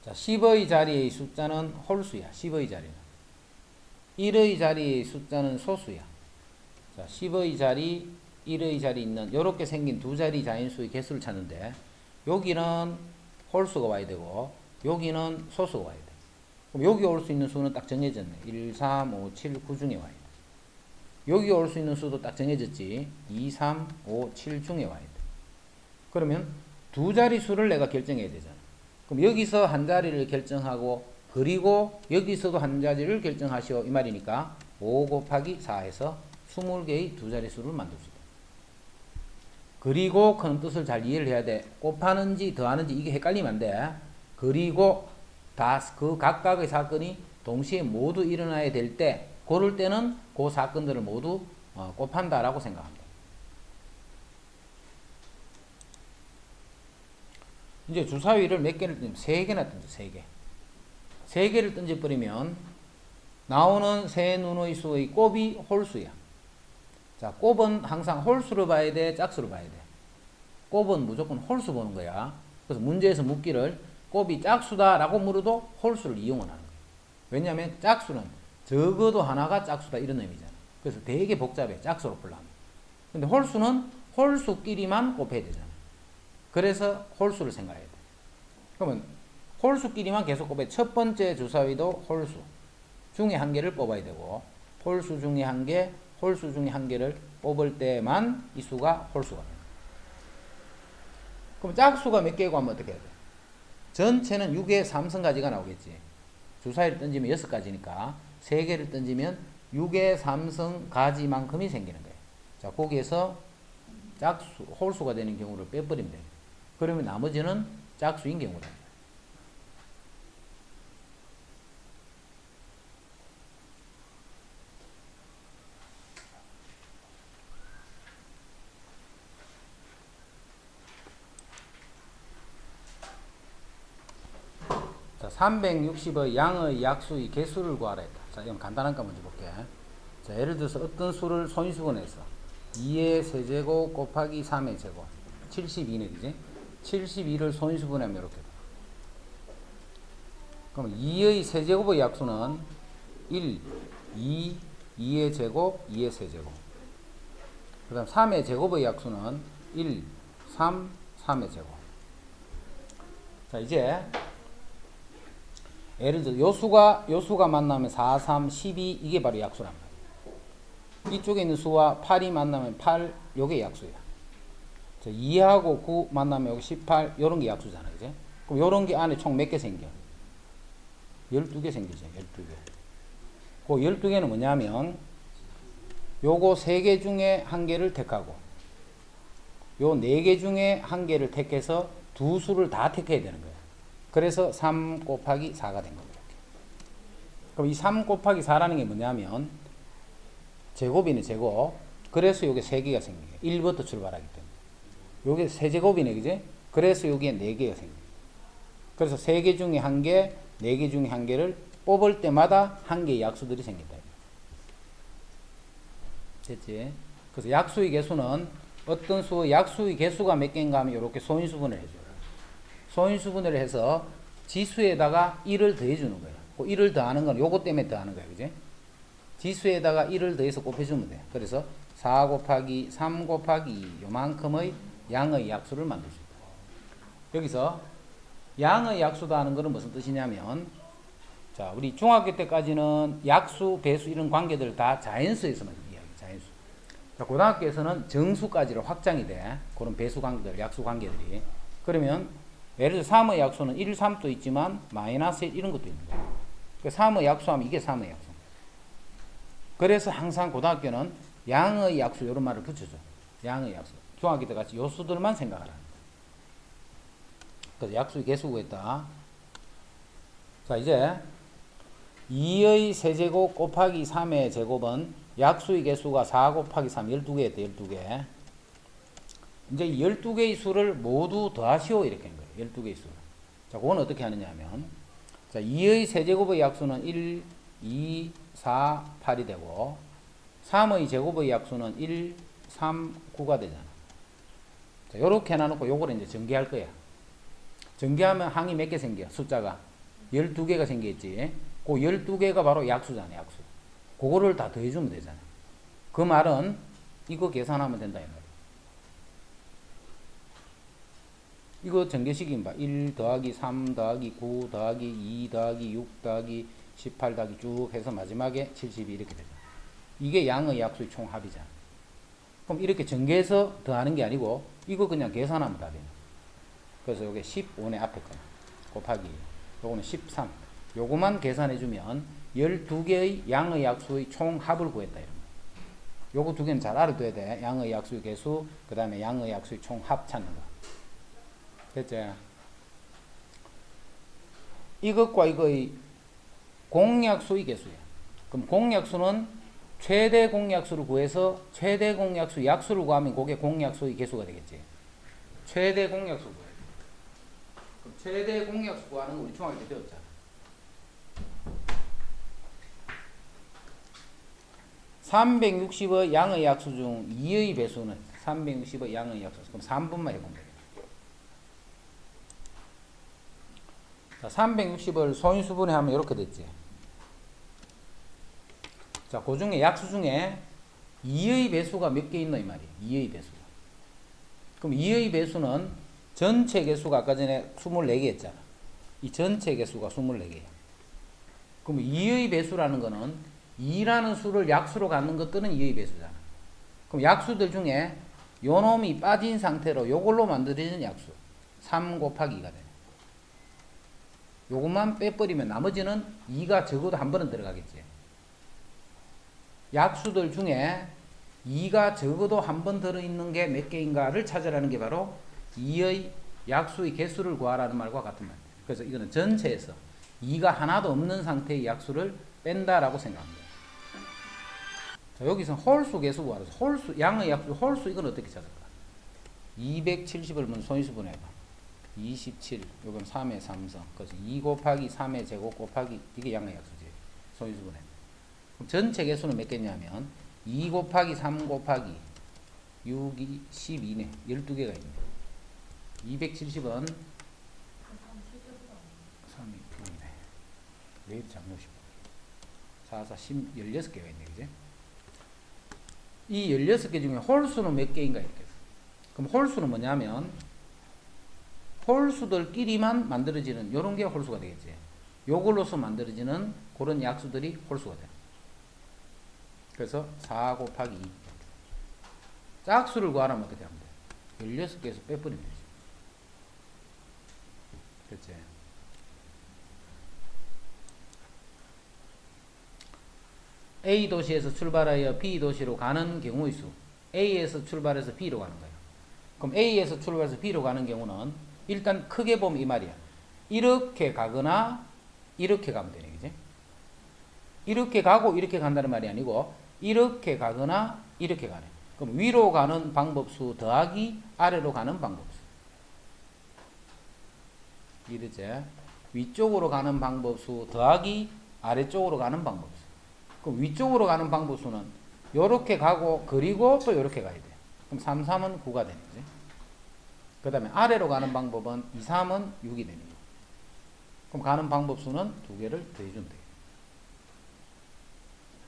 자, 10의 자리의 숫자는 홀수야. 10의 자리는. 1의 자리의 숫자는 소수야. 자, 10의 자리, 1의 자리 있는 요렇게 생긴 두 자리 자인수의 개수를 찾는데 여기는 홀수가 와야 되고 여기는 소수가 와야 돼. 그럼 여기 올 수 있는 수는 딱 정해졌네. 1, 3, 5, 7, 9 중에 와야 돼. 여기 올 수 있는 수도 딱 정해졌지. 2, 3, 5, 7 중에 와야 돼. 그러면 두 자리 수를 내가 결정해야 되잖아. 그럼 여기서 한 자리를 결정하고 그리고 여기서도 한 자리를 결정하시오 이 말이니까 5 곱하기 4에서 20개의 두 자리 수를 만들 수 있다. 그리고 큰 뜻을 잘 이해를 해야 돼. 곱하는지 더하는지 이게 헷갈리면 안 돼. 그리고 다 그 각각의 사건이 동시에 모두 일어나야 될 때 그럴 때는 그 사건들을 모두 곱한다라고 생각합니다. 이제 주사위를 몇 개를 던지면 3개나 던져. 3개. 3개를 던져버리면 나오는 세 눈의 수의 곱이 홀수야. 자, 곱은 항상 홀수로 봐야 돼, 짝수로 봐야 돼. 곱은 무조건 홀수 보는 거야. 그래서 문제에서 묻기를 곱이 짝수다라고 물어도 홀수를 이용을 하는 거야. 왜냐하면 짝수는 적어도 하나가 짝수다 이런 의미잖아. 그래서 되게 복잡해. 짝수로 풀려면. 근데 홀수는 홀수끼리만 곱해야 되잖아. 그래서 홀수를 생각해야 돼. 그러면 홀수끼리만 계속 곱해. 첫 번째 주사위도 홀수 중에 한 개를 뽑아야 되고 홀수 중에 한 개, 홀수 중에 한 개를 뽑을 때만 이 수가 홀수가 됩니다. 그럼 짝수가 몇 개고 하면 어떻게 해야 돼? 전체는 6의 3승가지가 나오겠지. 주사위를 던지면 6가지니까 3개를 던지면 6의 3승가지만큼이 생기는 거예요. 자, 거기에서 짝수, 홀수가 되는 경우를 빼버리면 돼요. 그러면 나머지는 짝수인 경우다. 자, 360의 양의 약수의 개수를 구하라 했다. 자, 이건 간단한 거 먼저 볼게. 자, 예를 들어서 어떤 수를 손수건해서 2의 세제곱 곱하기 3의 제곱 72네, 그지? 72를 손수분하면 이렇게 돼. 그럼 2의 세제곱의 약수는 1, 2, 2의 제곱, 2의 세제곱. 그 다음 3의 제곱의 약수는 1, 3, 3의 제곱. 자, 이제 예를 들어 요수가 만나면 4, 3, 12 이게 바로 약수란 말이야. 이쪽에 있는 수와 8이 만나면 8 요게 약수야. 자, 2하고 9 만나면 여기 18 요런 게 약수잖아. 그지? 그럼 요런 게 안에 총 몇 개 생겨? 12개 생기죠. 12개. 그 12개는 뭐냐면 요거 3개 중에 한 개를 택하고 요 4개 중에 한 개를 택해서 두 수를 다 택해야 되는 거예요. 그래서 3 곱하기 4가 된 겁니다. 그럼 이 3 곱하기 4라는 게 뭐냐면 제곱이네, 제곱. 그래서 요게 3개가 생긴 거예요. 1부터 출발하기 때문에. 요게 세제곱이네, 그지? 그래서 여기에 4개가 생겨요. 그래서 3개 중에 한 개, 4개 중에 한 개를 뽑을 때마다 한 개의 약수들이 생긴다. 됐지? 그래서 약수의 개수는 어떤 수의 약수의 개수가 몇 개인가 하면 이렇게 소인수분을 해줘요. 소인수분을 해서 지수에다가 1을 더해주는 거예요. 그 1을 더하는 건 요거 때문에 더하는 거예요. 그지? 지수에다가 1을 더해서 곱해주면 돼요. 그래서 4 곱하기 3 곱하기 요만큼의 양의 약수를 만들 수 있다. 여기서 양의 약수다 하는 것은 무슨 뜻이냐면, 자, 우리 중학교 때까지는 약수, 배수 이런 관계들 다 자연수에서만 이야기, 자연수. 자, 고등학교에서는 정수까지로 확장이 돼. 그런 배수 관계들, 약수 관계들이. 그러면 예를 들어 3의 약수는 1, 3도 있지만 마이너스 1 이런 것도 있는 거예요. 그 3의 약수하면 이게 3의 약수. 그래서 항상 고등학교는 양의 약수 이런 말을 붙여줘. 양의 약수. 중학교 때 같이 요 수들만 생각하라. 그래서 약수의 개수 구했다. 자, 이제 2의 세제곱 곱하기 3의 제곱은 약수의 개수가 4 곱하기 3 12개였대. 12개. 이제 12개의 수를 모두 더하시오 이렇게 한 거예요. 12개의 수를. 자, 그건 어떻게 하느냐 하면, 자, 2의 세제곱의 약수는 1, 2, 4, 8이 되고 3의 제곱의 약수는 1, 3, 9가 되잖아. 자, 요렇게 해놔놓고 요거를 이제 전개할 거야. 전개하면 항이 몇 개 생겨? 숫자가 12개가 생기겠지. 그 12개가 바로 약수잖아, 약수. 그거를 다 더해주면 되잖아. 그 말은 이거 계산하면 된다, 이 말이야. 이거 전개식인 봐. 1 더하기 3 더하기 9 더하기 2 더하기 6 더하기 18 더하기 쭉 해서 마지막에 72 이렇게 되잖아. 이게 양의 약수의 총합이잖아. 그럼 이렇게 전개해서 더하는 게 아니고 이거 그냥 계산하면 다 되는. 그래서 요게 15네 앞에 거 곱하기 요거는 13. 요거만 계산해주면 12개의 양의 약수의 총합을 구했다 이런 거. 요거 두 개는 잘 알아둬야 돼. 양의 약수의 개수, 그 다음에 양의 약수의 총합 찾는 거. 됐지? 이것과 이거의 공약수의 개수야. 그럼 공약수는 최대 공약수를 구해서 최대 공약수 약수를 구하면 그게 공약수의 개수가 되겠지. 최대 공약수 구해야 돼. 그럼 최대 공약수 구하는 거 우리 중학교 때 배웠잖아. (360의) 양의 약수 중 2의 배수는 360의 양의 약수. 그럼 3분만 해보면 되겠다. 자, 360을 소인수분해 하면 이렇게 됐지. 자, 그 중에 약수 중에 2의 배수가 몇 개 있노 이 말이에요. 2의 배수가. 그럼 2의 배수는 전체 개수가 아까 전에 24개 했잖아. 이 전체 개수가 24개야. 그럼 2의 배수라는 거는 2라는 수를 약수로 갖는 것들은 2의 배수잖아. 그럼 약수들 중에 요 놈이 빠진 상태로 요걸로 만들어진 약수 3 곱하기 2가 되네. 요것만 빼버리면 나머지는 2가 적어도 한 번은 들어가겠지. 약수들 중에 2가 적어도 한 번 들어있는 게 몇 개인가를 찾으라는 게 바로 2의 약수의 개수를 구하라는 말과 같은 말이에요. 그래서 이거는 전체에서 2가 하나도 없는 상태의 약수를 뺀다라고 생각합니다. 자, 여기서 홀수 개수 구하라. 홀수, 양의 약수, 홀수 이건 어떻게 찾을까? 270을 먼저 소인수분 해봐. 27, 요건 3의 3성. 그래서 2 곱하기 3의 제곱 곱하기, 이게 양의 약수지. 소인수분해. 그럼 전체 개수는 몇 개냐면, 2 곱하기 3 곱하기 6이 12네. 12개가 있네. 270은 3이 P네. 왜 이렇게 작노시? 4, 4, 16개가 있네. 그지? 이 16개 중에 홀수는 몇 개인가 이렇게. 그럼 홀수는 뭐냐면, 홀수들끼리만 만들어지는 요런 게 홀수가 되겠지. 요걸로서 만들어지는 그런 약수들이 홀수가 돼. 그래서 4 곱하기 2. 짝수를 구하려면 어떻게 하면 돼? 16개에서 빼버리면 되지. 그렇지. A 도시에서 출발하여 B 도시로 가는 경우의 수. A에서 출발해서 B로 가는 거예요. 그럼 A에서 출발해서 B로 가는 경우는 일단 크게 보면 이 말이야. 이렇게 가거나 이렇게 가면 되네, 그지? 이렇게 가고 이렇게 간다는 말이 아니고 이렇게 가거나 이렇게 가네. 그럼 위로 가는 방법수 더하기 아래로 가는 방법수. 이러지? 위쪽으로 가는 방법수 더하기 아래쪽으로 가는 방법수. 그럼 위쪽으로 가는 방법수는 요렇게 가고 그리고 또 요렇게 가야 돼. 그럼 3, 3은 9가 되는 거지. 그 다음에 아래로 가는 방법은 2, 3은 6이 되는 거고. 그럼 가는 방법수는 두 개를 더해주면 돼.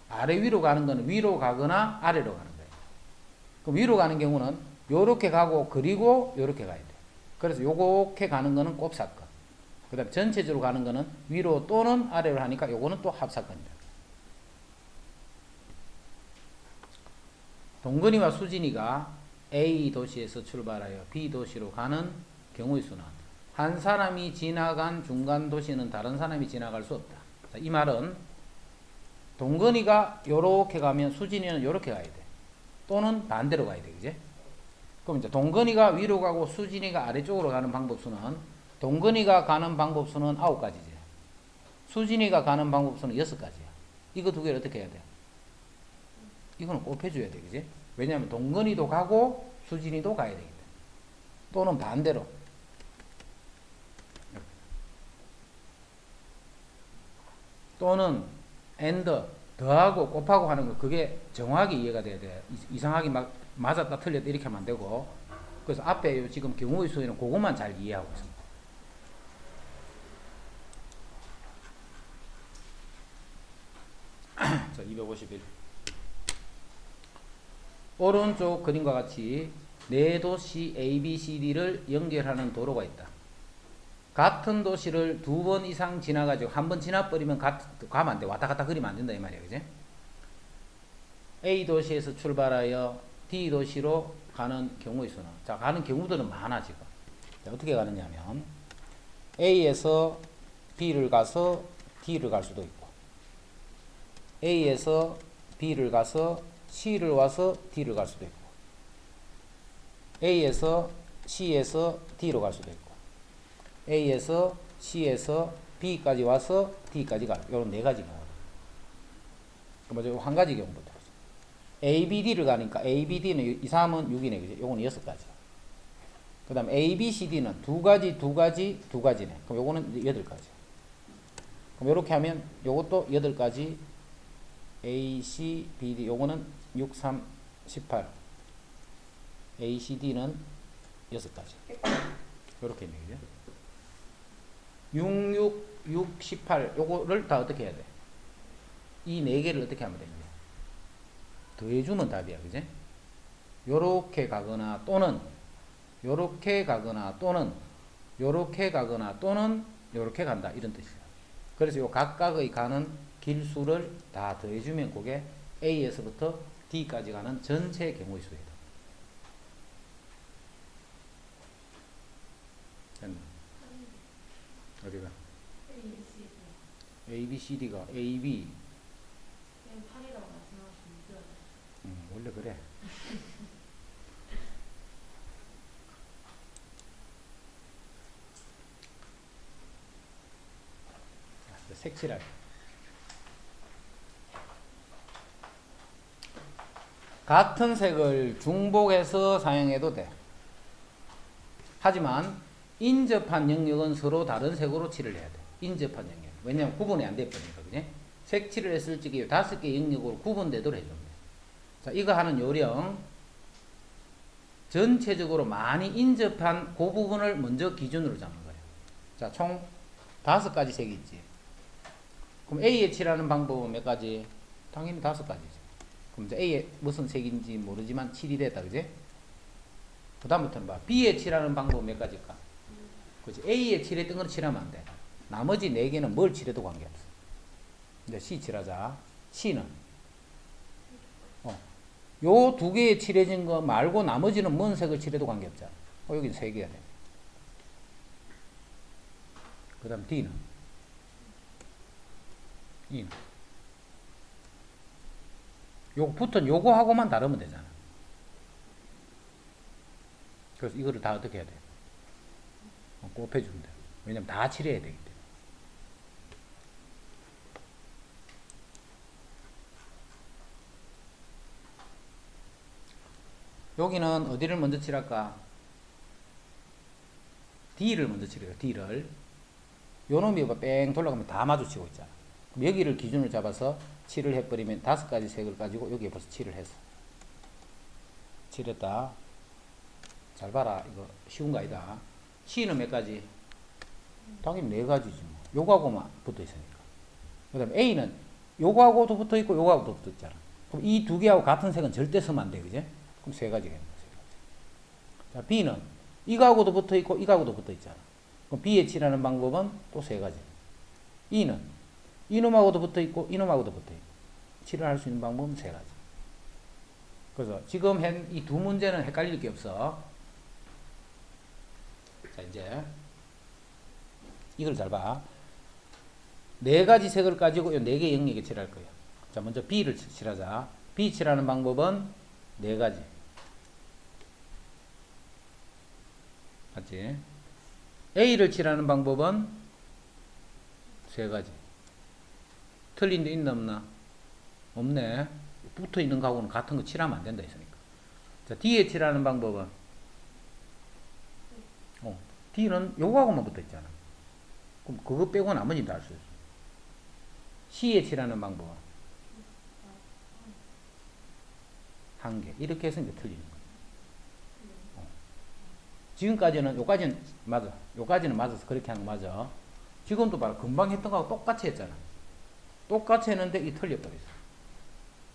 아래 위로 가는 거는 위로 가거나 아래로 가는 거예요. 그럼 위로 가는 경우는 요렇게 가고 그리고 요렇게 가야 돼. 그래서 요렇게 가는 거는 곱사건. 그 다음에 전체적으로 가는 거는 위로 또는 아래로 하니까 요거는 또 합사건이다. 동근이와 수진이가 A 도시에서 출발하여 B 도시로 가는 경우의 수는 한 사람이 지나간 중간 도시는 다른 사람이 지나갈 수 없다. 자, 이 말은 동근이가 요렇게 가면 수진이는 요렇게 가야 돼. 또는 반대로 가야 돼. 그지? 그럼 이제 동근이가 위로 가고 수진이가 아래쪽으로 가는 방법수는 동근이가 가는 방법수는 9가지지. 수진이가 가는 방법수는 6가지야. 이거 두 개를 어떻게 해야 돼? 이거는 꼭 해줘야 돼. 그지? 왜냐하면 동근이도 가고 수진이도 가야 되기 때문에. 또는 반대로. 또는 and 더하고 곱하고 하는 거 그게 정확히 이해가 돼야 돼. 이상하게 막 맞았다 틀렸다 이렇게 하면 안 되고. 그래서 앞에 지금 경우의 수에는 그것만 잘 이해하고 있습니다. 자, 251. 오른쪽 그림과 같이 네 도시 A, B, C, D를 연결하는 도로가 있다. 같은 도시를 2번 이상 지나가지고 한 번 지나버리면 가면 안 돼. 왔다 갔다 그리면 안 된다 이 말이야. 그지? A 도시에서 출발하여 D 도시로 가는 경우의 수는 자, 가는 경우들은 많아 지금. 자, 어떻게 가느냐면 A에서 B를 가서 D를 갈 수도 있고 A에서 B를 가서 C를 와서 D를 갈 수도 있고 A에서 C에서 D로 갈 수도 있고 A에서 C에서 B까지 와서 D까지 가. 이런 네 가지 경우. 먼저 한 가지 경우부터. A, B, D를 가니까 A, B, D는 2, 3은 6이네. 그죠? 요거는 6가지. 그 다음 A, B, C, D는 2가지, 2가지, 2가지네. 그럼 요거는 8가지. 그럼 요렇게 하면 요것도 8가지 A, C, B, D 요거는 6, 3, 18 A, C, D는 6가지. 요렇게 있네. 그죠? 6, 6, 6, 18 요거를 다 어떻게 해야 돼? 이 네 개를 어떻게 하면 되냐? 더해주면 답이야. 그지? 요렇게 가거나 또는 요렇게 가거나 또는 요렇게 가거나 또는 요렇게 간다. 이런 뜻이야. 그래서 요 각각의 가는 길수를 다 더해주면 그게 A에서부터 D까지 가는 전체 경우의 수이다. 됐나? 어디가? A, B, C, D가 A, B. 원래 그래. 색칠할. 같은 색을 중복해서 사용해도 돼. 하지만 인접한 영역은 서로 다른 색으로 칠을 해야 돼. 인접한 영역. 왜냐면 구분이 안 돼버리니까. 그지? 색칠을 했을 적에 5개 영역으로 구분되도록 해주면 돼. 자, 이거 하는 요령. 전체적으로 많이 인접한 그 부분을 먼저 기준으로 잡는 거예요. 자, 총 5가지 색이 있지. 그럼 A에 칠하는 방법은 몇 가지? 당연히 5가지지. 그럼 이제 A에 무슨 색인지 모르지만 칠이 됐다. 그지? 그 다음부터는 봐. B에 칠하는 방법은 몇 가지일까? 그치? A에 칠했던 걸 칠하면 안 돼. 나머지 4개는 뭘 칠해도 관계없어. 이제 C 칠하자. C는 요 2개에 칠해진 거 말고 나머지는 뭔 색을 칠해도 관계없잖아. 여기 3개가 돼. 그 다음 D는? E는? 요거 붙은 요거하고만 다르면 되잖아. 그래서 이거를 다 어떻게 해야 돼? 곱해주면 돼. 왜냐면 다 칠해야 되기 때문에. 여기는 어디를 먼저 칠할까? D를 먼저 칠해요. D를. 요 놈이 뺑 돌아가면 다 마주치고 있잖아. 그럼 여기를 기준을 잡아서 칠을 해버리면 5가지 색을 가지고 여기에 벌써 칠을 했어. 칠했다. 잘 봐라. 이거 쉬운 거 아니다. C는 몇 가지? 당연히 4가지지 뭐. 요거하고만 붙어 있으니까. 그 다음에 A는 요거하고도 붙어 있고 요거하고도 붙어 있잖아. 그럼 이 두 개하고 같은 색은 절대 쓰면 안 돼. 그지? 그럼 3가지가 있는 거야. 3가지. 자, B는 이거하고도 붙어 있고 이거하고도 붙어 있잖아. 그럼 B에 칠하는 방법은 또 3가지. E는 이놈하고도 붙어 있고 이놈하고도 붙어 있고 칠을 할 수 있는 방법은 3가지. 그래서 지금 한 이 두 문제는 헷갈릴 게 없어. 자, 이제 이걸 잘 봐. 4가지 색을 가지고 이 4개 영역에 칠할 거예요. 자, 먼저 B를 칠하자. B 칠하는 방법은 4가지. 맞지? A를 칠하는 방법은 3가지. 틀린 데 있나 없나? 없네. 붙어 있는 거하고는 같은 거 칠하면 안 된다 했으니까. 자, D에 칠하는 방법은 D는 요거하고만 붙어 있잖아. 그럼 그거 빼고 나머지는 다 할 수 있어. C에 칠하는 방법은 1개. 이렇게 해서 이제 틀리는 거야. 지금까지는 요까지는 맞아. 요까지는 맞아서 그렇게 한 거 맞아. 지금도 봐라. 금방 했던 거하고 똑같이 했잖아. 똑같이 했는데 이 틀려버렸어.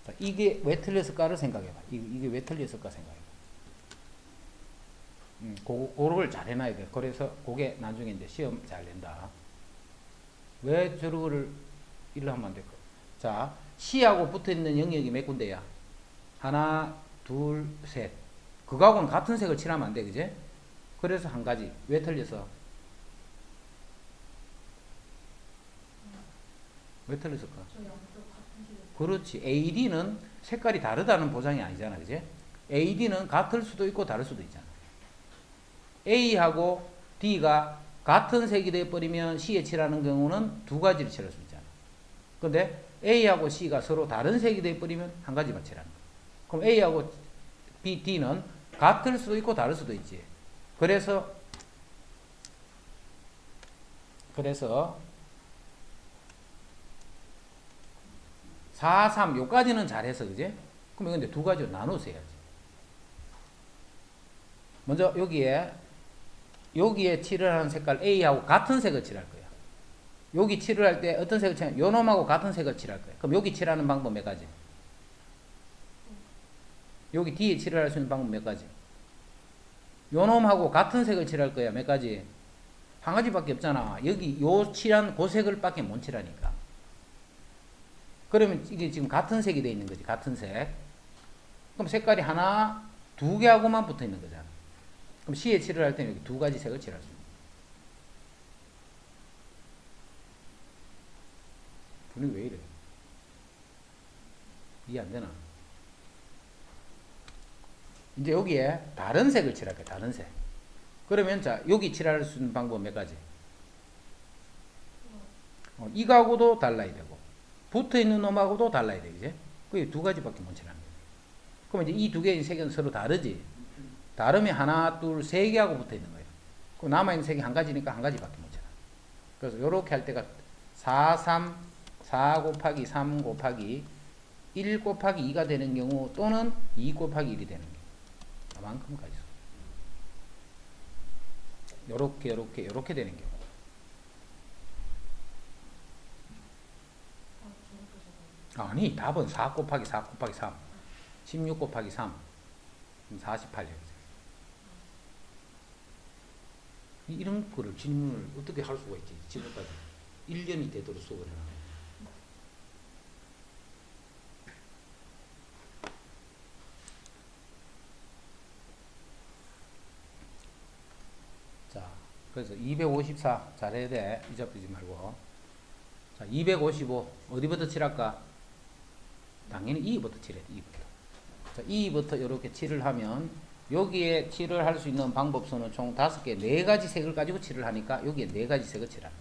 자, 이게 왜 틀렸을까를 생각해봐. 이게 왜 틀렸을까 생각해봐. 그거를 잘 해놔야 돼. 그래서 그게 나중에 이제 시험 잘 낸다. 왜 저거를 일로 하면 안 될까? 자, C하고 붙어 있는 영역이 몇 군데야? 하나, 둘, 셋. 그거하고는 같은 색을 칠하면 안 돼, 그제? 그래서 한 가지. 왜 틀렸어? 왜 틀렸을까? 그렇지. AD는 색깔이 다르다는 보장이 아니잖아, 그제? AD는 같을 수도 있고 다를 수도 있잖아. A하고 D가 같은 색이 되어버리면 C에 칠하는 경우는 2가지를 칠할 수 있잖아. 근데 A하고 C가 서로 다른 색이 되어버리면 1가지만 칠하는 거야. 그럼 A하고 B, D는 같을 수도 있고 다를 수도 있지. 그래서 4, 3 요까지는 잘해서 그지? 그럼 근데 2가지로 나눠서 해야지. 먼저 여기에 칠을 하는 색깔 A하고 같은 색을 칠할 거야. 여기 칠을 할 때 어떤 색을 칠하냐? 요 놈하고 같은 색을 칠할 거야. 그럼 여기 칠하는 방법 몇 가지? 여기 D에 칠을 할 수 있는 방법 몇 가지? 요 놈하고 같은 색을 칠할 거야. 몇 가지? 1가지밖에 없잖아. 여기 요 칠한 그 색을 밖에 못 칠하니까. 그러면 이게 지금 같은 색이 돼 있는 거지. 같은 색. 그럼 색깔이 하나, 2개하고만 붙어 있는 거잖아. 그럼 C에 칠을 할 때는 여기 2가지 색을 칠할 수 있는 거야. 분위기 왜 이래? 이해 안 되나? 이제 여기에 다른 색을 칠할 거야. 다른 색. 그러면 자, 여기 칠할 수 있는 방법 몇 가지? 이거하고도 달라야 되고 붙어 있는 놈하고도 달라야 돼. 그지? 그게 2가지밖에 못 칠하는 거야. 그럼 이제 이 2개의 색은 서로 다르지? 다르면 하나, 둘, 3개하고 붙어 있는 거예요. 그럼 남아있는 색이 1가지니까 1가지밖에 못 칠하. 그래서 요렇게 할 때가 4, 3, 4 곱하기 3 곱하기 1 곱하기 2가 되는 경우 또는 2 곱하기 1이 되는 경우. 이만큼까지. 요렇게 되는 경우. 아니, 답은 4 곱하기 4 곱하기 3. 16 곱하기 3. 48이에요. 이런 거를 질문을 어떻게 할 수가 있지? 지금까지 1년이 되도록 수업을 해놔. 자, 그래서 254 잘해야 돼. 잊어버리지 말고. 자, 255 어디부터 칠할까? 당연히 2부터 칠해야 돼. 2부터. 자, 2부터 이렇게 칠을 하면 여기에 칠을 할 수 있는 방법수는 총 5개, 4가지 색을 가지고 칠을 하니까 여기에 4가지 색을 칠하는.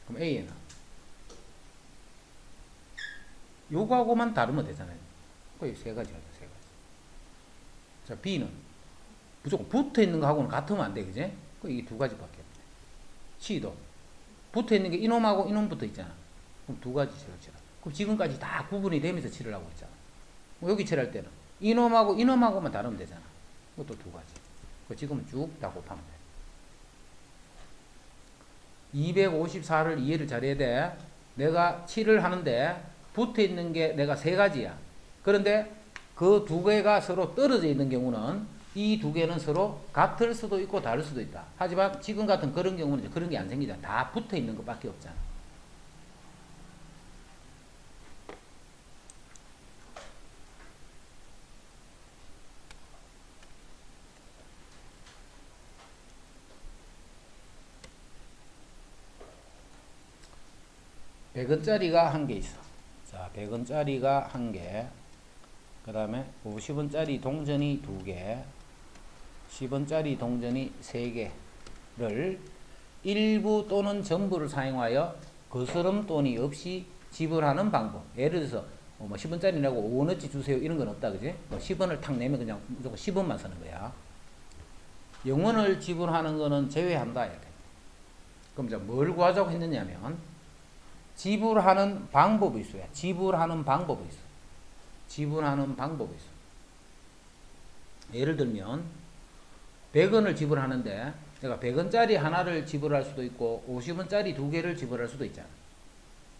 그럼 A에는 요거하고만 다르면 되잖아요. 거의 3가지가 돼, 3가지. 자, B는 무조건 붙어 있는 거하고는 같으면 안 돼, 그지? 이게 2가지밖에 없네. C도 붙어 있는 게 이놈하고 이놈 붙어 있잖아. 그럼 2가지 색을 칠하. 그럼 지금까지 다 구분이 되면서 칠을 하고 있잖아. 여기 칠할 때는 이놈하고 이놈하고만 다르면 되잖아. 그것도 2가지. 지금은 쭉 다 곱하면 돼. 254를 이해를 잘해야 돼. 내가 칠을 하는데 붙어 있는 게 내가 3가지야. 그런데 그 2개가 서로 떨어져 있는 경우는 이 2개는 서로 같을 수도 있고 다를 수도 있다. 하지만 지금 같은 그런 경우는 그런 게 안 생기잖아. 다 붙어 있는 것밖에 없잖아. (100원짜리가) 1개 있어. 자, 100원짜리가 1개. 그 다음에 50원짜리 동전이 2개. 10원짜리 동전이 3개를 일부 또는 전부를 사용하여 거스름돈이 없이 지불하는 방법. 예를 들어서 뭐 10원짜리 내고 5원어치 주세요 이런 건 없다, 그지? 뭐 10원을 탁 내면 그냥 무조건 10원만 쓰는 거야. 0원을 지불하는 거는 제외한다 해야 돼. 그럼 이제 뭘 구하자고 했느냐면 지불하는 방법이 있어요. 지불하는 방법이 있어. 지불하는 방법이 있어. 예를 들면 100원을 지불하는데 내가 100원짜리 하나를 지불할 수도 있고 50원짜리 2개를 지불할 수도 있잖아.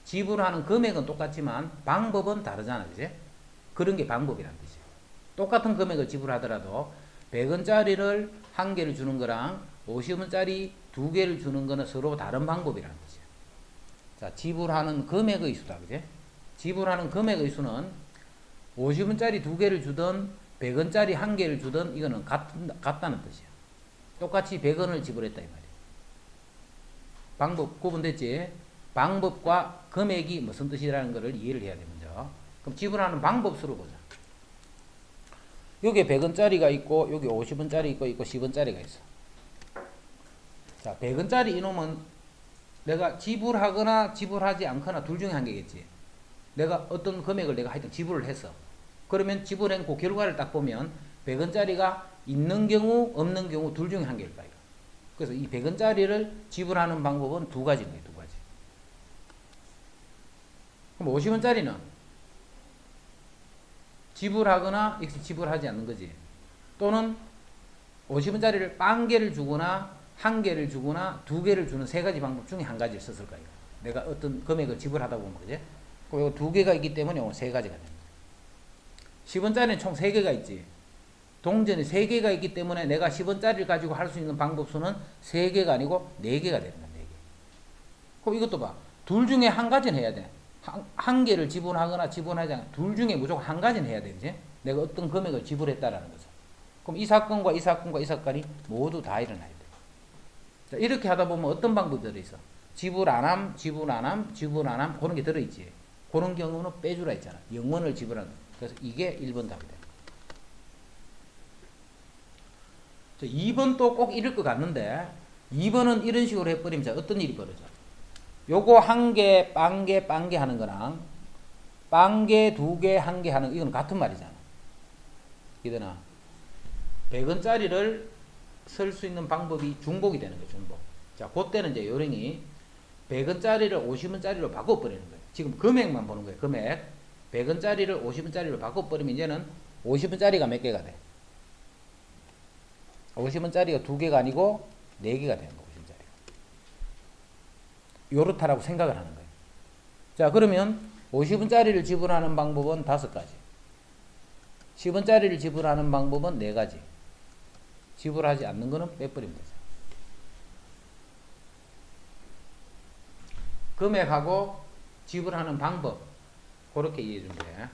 지불하는 금액은 똑같지만 방법은 다르잖아, 그지? 그런 게 방법이란 뜻이야. 똑같은 금액을 지불하더라도 100원짜리를 1개를 주는 거랑 50원짜리 2개를 주는 거는 서로 다른 방법이라는 뜻이야. 자, 지불하는 금액의 수다, 그지? 지불하는 금액의 수는 50원짜리 2개를 주든 100원짜리 1개를 주든 이거는 같다는 뜻이야. 똑같이 100원을 지불했다 이 말이야. 방법 구분됐지? 방법과 금액이 무슨 뜻이라는 것을 이해를 해야 돼, 먼저. 그럼 지불하는 방법수로 보자. 여기에 100원짜리가 있고 여기 50원짜리 있고 10원짜리가 있어. 자, 100원짜리 이놈은 내가 지불하거나 지불하지 않거나 둘 중에 한 개겠지. 내가 어떤 금액을 내가 하여튼 지불을 했어. 그러면 지불한 그 결과를 딱 보면 100원짜리가 있는 경우 없는 경우 둘 중에 한 개일 거야. 그래서 이 100원짜리를 지불하는 방법은 2가지인 거예요. 2가지. 그럼 50원짜리는 지불하거나 역시 지불하지 않는 거지. 또는 50원짜리를 0개를 주거나 1개를 주거나 2개를 주는 3가지 방법 중에 한 가지를 썼을 거예요. 내가 어떤 금액을 지불하다 보면, 그지? 그리고 2개가 있기 때문에 3가지가 됩니다. 10원짜리는 총 3개가 있지. 동전이 3개가 있기 때문에 내가 10원짜리를 가지고 할 수 있는 방법수는 3개가 아니고 4개가 되는 거야. 4개. 그럼 이것도 봐. 둘 중에 한 가지는 해야 돼. 한 개를 지불하거나 지불하지 않아. 둘 중에 무조건 한 가지는 해야 돼. 그지? 내가 어떤 금액을 지불했다라는 거죠. 그럼 이 사건과 이 사건과 이 사건이 모두 다 일어나야 돼. 자, 이렇게 하다 보면 어떤 방법이 들어있어? 지불 안 함, 지불 안 함, 지불 안 함, 그런 게 들어있지. 그런 경우는 빼주라 했잖아. 0원을 지불하는. 그래서 이게 1번 답이 돼. 자, 2번도 꼭 이럴 것 같는데 2번은 이런 식으로 해버리면 자, 어떤 일이 벌어져? 요거 1개, 빵개, 빵개 하는 거랑 빵개, 2개, 1개 하는 이건 같은 말이잖아. 이되나 100원짜리를 쓸 수 있는 방법이 중복이 되는 거예요. 중복. 자, 그때는 이제 요령이 100원짜리를 50원짜리로 바꿔버리는 거예요. 지금 금액만 보는 거예요. 금액. 100원짜리를 50원짜리로 바꿔버리면 이제는 50원짜리가 몇 개가 돼? 50원짜리가 2개가 아니고 4개가 되는 거예요. 50원짜리가. 요렇다라고 생각을 하는 거예요. 자, 그러면 50원짜리를 지불하는 방법은 5가지. 10원짜리를 지불하는 방법은 4가지. 지불하지 않는 거는 빼버리면 되죠. 금액하고 지불하는 방법 그렇게 이해해 주면 돼.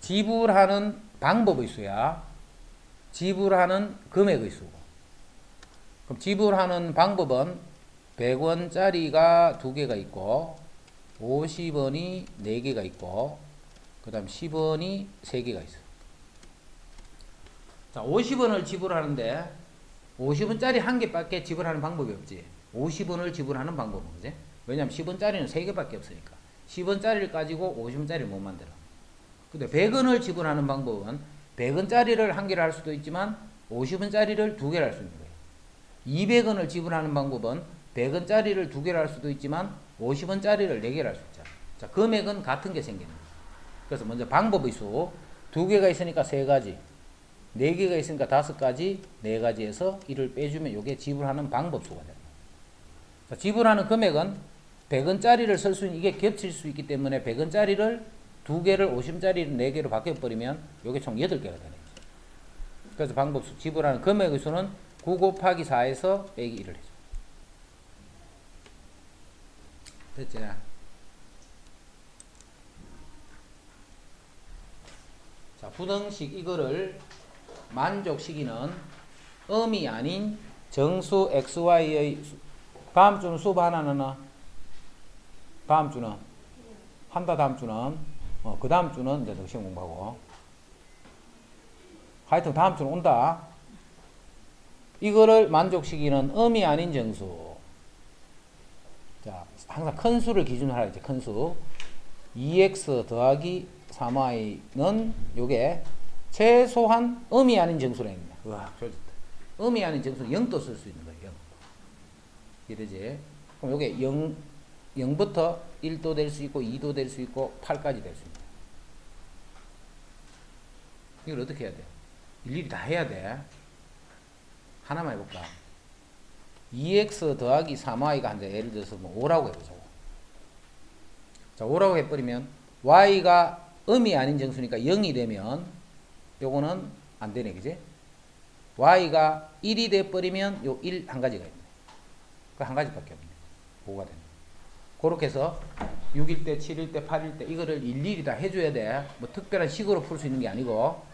지불하는 방법의 수야. 지불하는 금액의 수고. 그럼 지불하는 방법은 100원짜리가 2개가 있고 50원이 4개가 있고 그 다음 10원이 3개가 있어. 자, 50원을 지불하는데 50원짜리 1개밖에 지불하는 방법이 없지. 50원을 지불하는 방법은 그지? 왜냐면 10원짜리는 3개밖에 없으니까 10원짜리를 가지고 50원짜리를 못 만들어. 근데 100원을 지불하는 방법은 100원짜리를 1개를 할 수도 있지만 50원짜리를 2개를 할 수 있는 거예요. 200원을 지불하는 방법은 100원짜리를 2개를 할 수도 있지만 50원짜리를 4개를 할 수 있잖아. 자, 금액은 같은 게 생기는 거예요. 그래서 먼저 방법의 수 2개가 있으니까 3가지, 4개가 있으니까 5가지, 4가지에서 1을 빼주면 이게 지불하는 방법 수가 돼요. 자, 지불하는 금액은 100원짜리를 쓸 수 있는 이게 겹칠 수 있기 때문에 100원짜리를 2개를 50원짜리를 4개로 바꿔버리면 이게 총 8개가 되는 거죠. 그래서 방법수 지불하는 금액의 수는 9 곱하기 4에서 빼기 1을 해줘. 됐지? 자, 부등식 이거를 만족시키는 음이 아닌 정수 xy의 다음 주는 수업 하나는 다음 주는 한다. 다음 주는 그 다음 주는 이제 시험 공부하고 하여튼 다음 주는 온다. 이거를 만족시키는 음이 아닌 정수. 자, 항상 큰 수를 기준으로 하라 했지. 큰 수 2x 더하기 3y는 요게 최소한 음이 아닌 정수라 했네. 와, 좋다. 음이 아닌 정수는 0도 쓸 수 있는 거예요. 0. 이러지. 그럼 요게 0부터 1도 될 수 있고 2도 될 수 있고 8까지 될 수 있는 거예요. 이걸 어떻게 해야 돼? 일일이 다 해야 돼. 하나만 해볼까? 2x 더하기 3y가 한데 예를 들어서 뭐 5라고 해보자. 자, 5라고 해버리면 y가 음이 아닌 정수니까 0이 되면 요거는 안 되네, 그지? y가 1이 돼버리면 요 1 한 가지가 있네. 그 한 가지밖에 없네. 5가 되네. 그렇게 해서 6일 때, 7일 때, 8일 때 이거를 일일이 다 해줘야 돼. 뭐 특별한 식으로 풀 수 있는 게 아니고.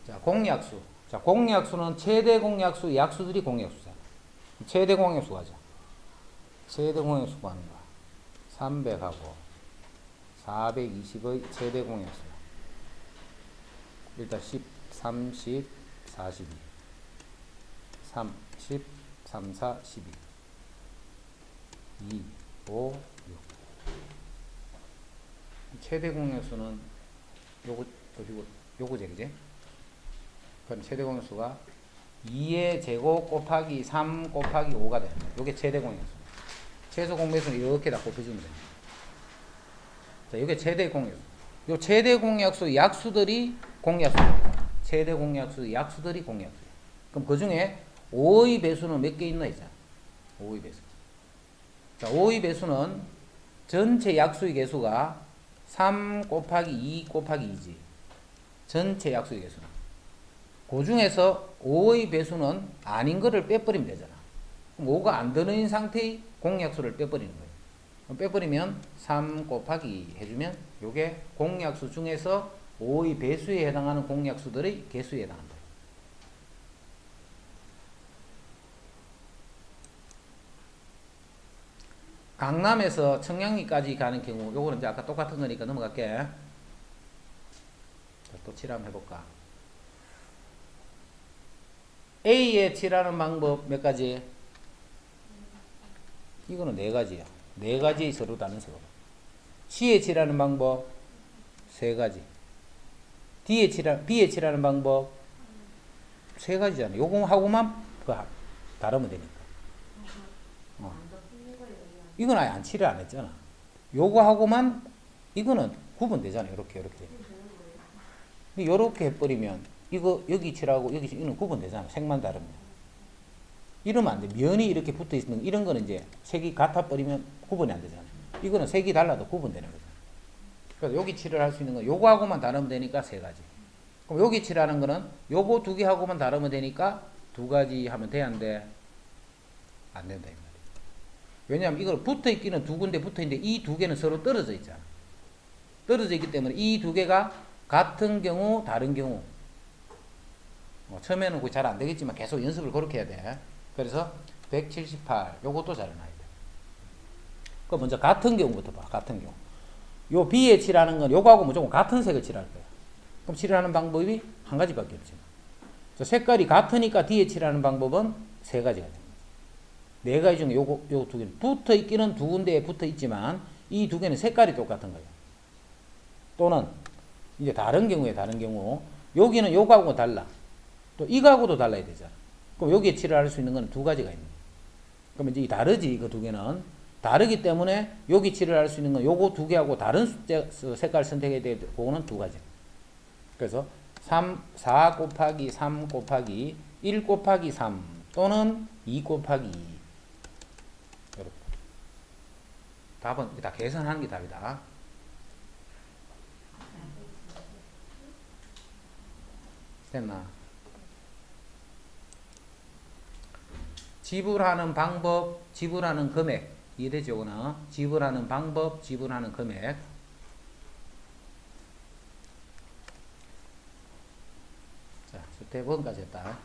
자, 공약수. 자, 공약수는 최대 공약수, 약수들이 공약수잖아. 최대 공약수 가자. 최대 공약수 구하는 거야. 300하고 420의 최대 공약수. 일단 10, 30, 42, 3, 10, 3, 4, 12, 2, 5, 6. 최대 공약수는 요거, 요거제, 그지? 그럼 최대 공약수가 2의 제곱 곱하기 3 곱하기 5가 됩니다. 요게 최대 공약수. 최소 공약수는 이렇게 다 곱해주면 됩니다. 자, 이게 최대 공약수. 요 최대 공약수 약수들이 공약수입니다. 최대 공약수 약수들이 공약수예요. 그럼 그 중에 5의 배수는 몇 개 있나 있잖아. 5의 배수. 자, 5의 배수는 전체 약수의 개수가 3 곱하기 2 곱하기 2지. 전체 약수의 개수는. 그 중에서 5의 배수는 아닌 거를 빼버리면 되잖아. 그럼 5가 안 들어있는 상태의 공약수를 빼버리는 거예요. 그럼 빼버리면 3 곱하기 2 해주면 요게 공약수 중에서 5의 배수에 해당하는 공약수들의 개수에 해당한다. 강남에서 청량리까지 가는 경우 요거는 이제 아까 똑같은 거니까 넘어갈게. 자, 또 칠하면 해볼까. A에 칠하는 방법 몇 가지? 이거는 4가지야. 4가지의 서로 다른 서로. C에 칠하는 방법 3가지. B에 칠하는 방법 3가지잖아. 요거 하고만 다르면 되니까. 이건 아예 안 칠을 안 했잖아. 요거 하고만 이거는 구분되잖아. 이렇게 요렇게 해버리면 이거 여기 칠하고 여기 이거는 구분되잖아. 색만 다르면. 이러면 안 돼. 면이 이렇게 붙어 있는 이런 거는 이제 색이 같아 버리면 구분이 안 되잖아. 이거는 색이 달라도 구분되는 거잖아. 그래서 여기 칠을 할 수 있는 건 요거 하고만 다르면 되니까 3가지. 그럼 여기 칠하는 거는 요거 2개 하고만 다르면 되니까 2가지 하면 돼, 안 돼? 안 된다 이 말이야. 왜냐하면 이걸 붙어 있기는 두 군데 붙어 있는데 이 두 개는 서로 떨어져 있잖아. 떨어져 있기 때문에 이 두 개가 같은 경우 다른 경우 처음에는 그게 잘 안 되겠지만 계속 연습을 그렇게 해야 돼. 그래서 178 요것도 잘 나와야 돼. 그 먼저 같은 경우부터 봐. 같은 경우. 요 B에 칠하는 건 요거하고 무조건 같은 색을 칠할 거야. 그럼 칠하는 방법이 한 가지밖에 없지. 색깔이 같으니까 D에 칠하는 방법은 세 가지가 됩니다. 네 가지 중에 요 두 개는 붙어 있기는 두 군데에 붙어 있지만 이 두 개는 색깔이 똑같은 거예요. 또는 이제 다른 경우에 다른 경우 여기는 요거하고 달라. 또 이거하고도 달라야 되잖아. 그럼 여기에 칠을 할 수 있는 건 두 가지가 있는 거야. 그럼 이제 다르지 그 두 개는 다르기 때문에 여기 칠을 할 수 있는 건 요거 두 개하고 다른 색깔 선택해야 되고 그거는 두 가지. 그래서 4 곱하기 3 곱하기 1 곱하기 3 또는 2 곱하기 2 이렇게. 답은 다 계산하는 게 답이다. 됐나? 지불하는 방법, 지불하는 금액 이해되죠? 이거는 지불하는 방법, 지불하는 금액. 자, 대부분까지 했다.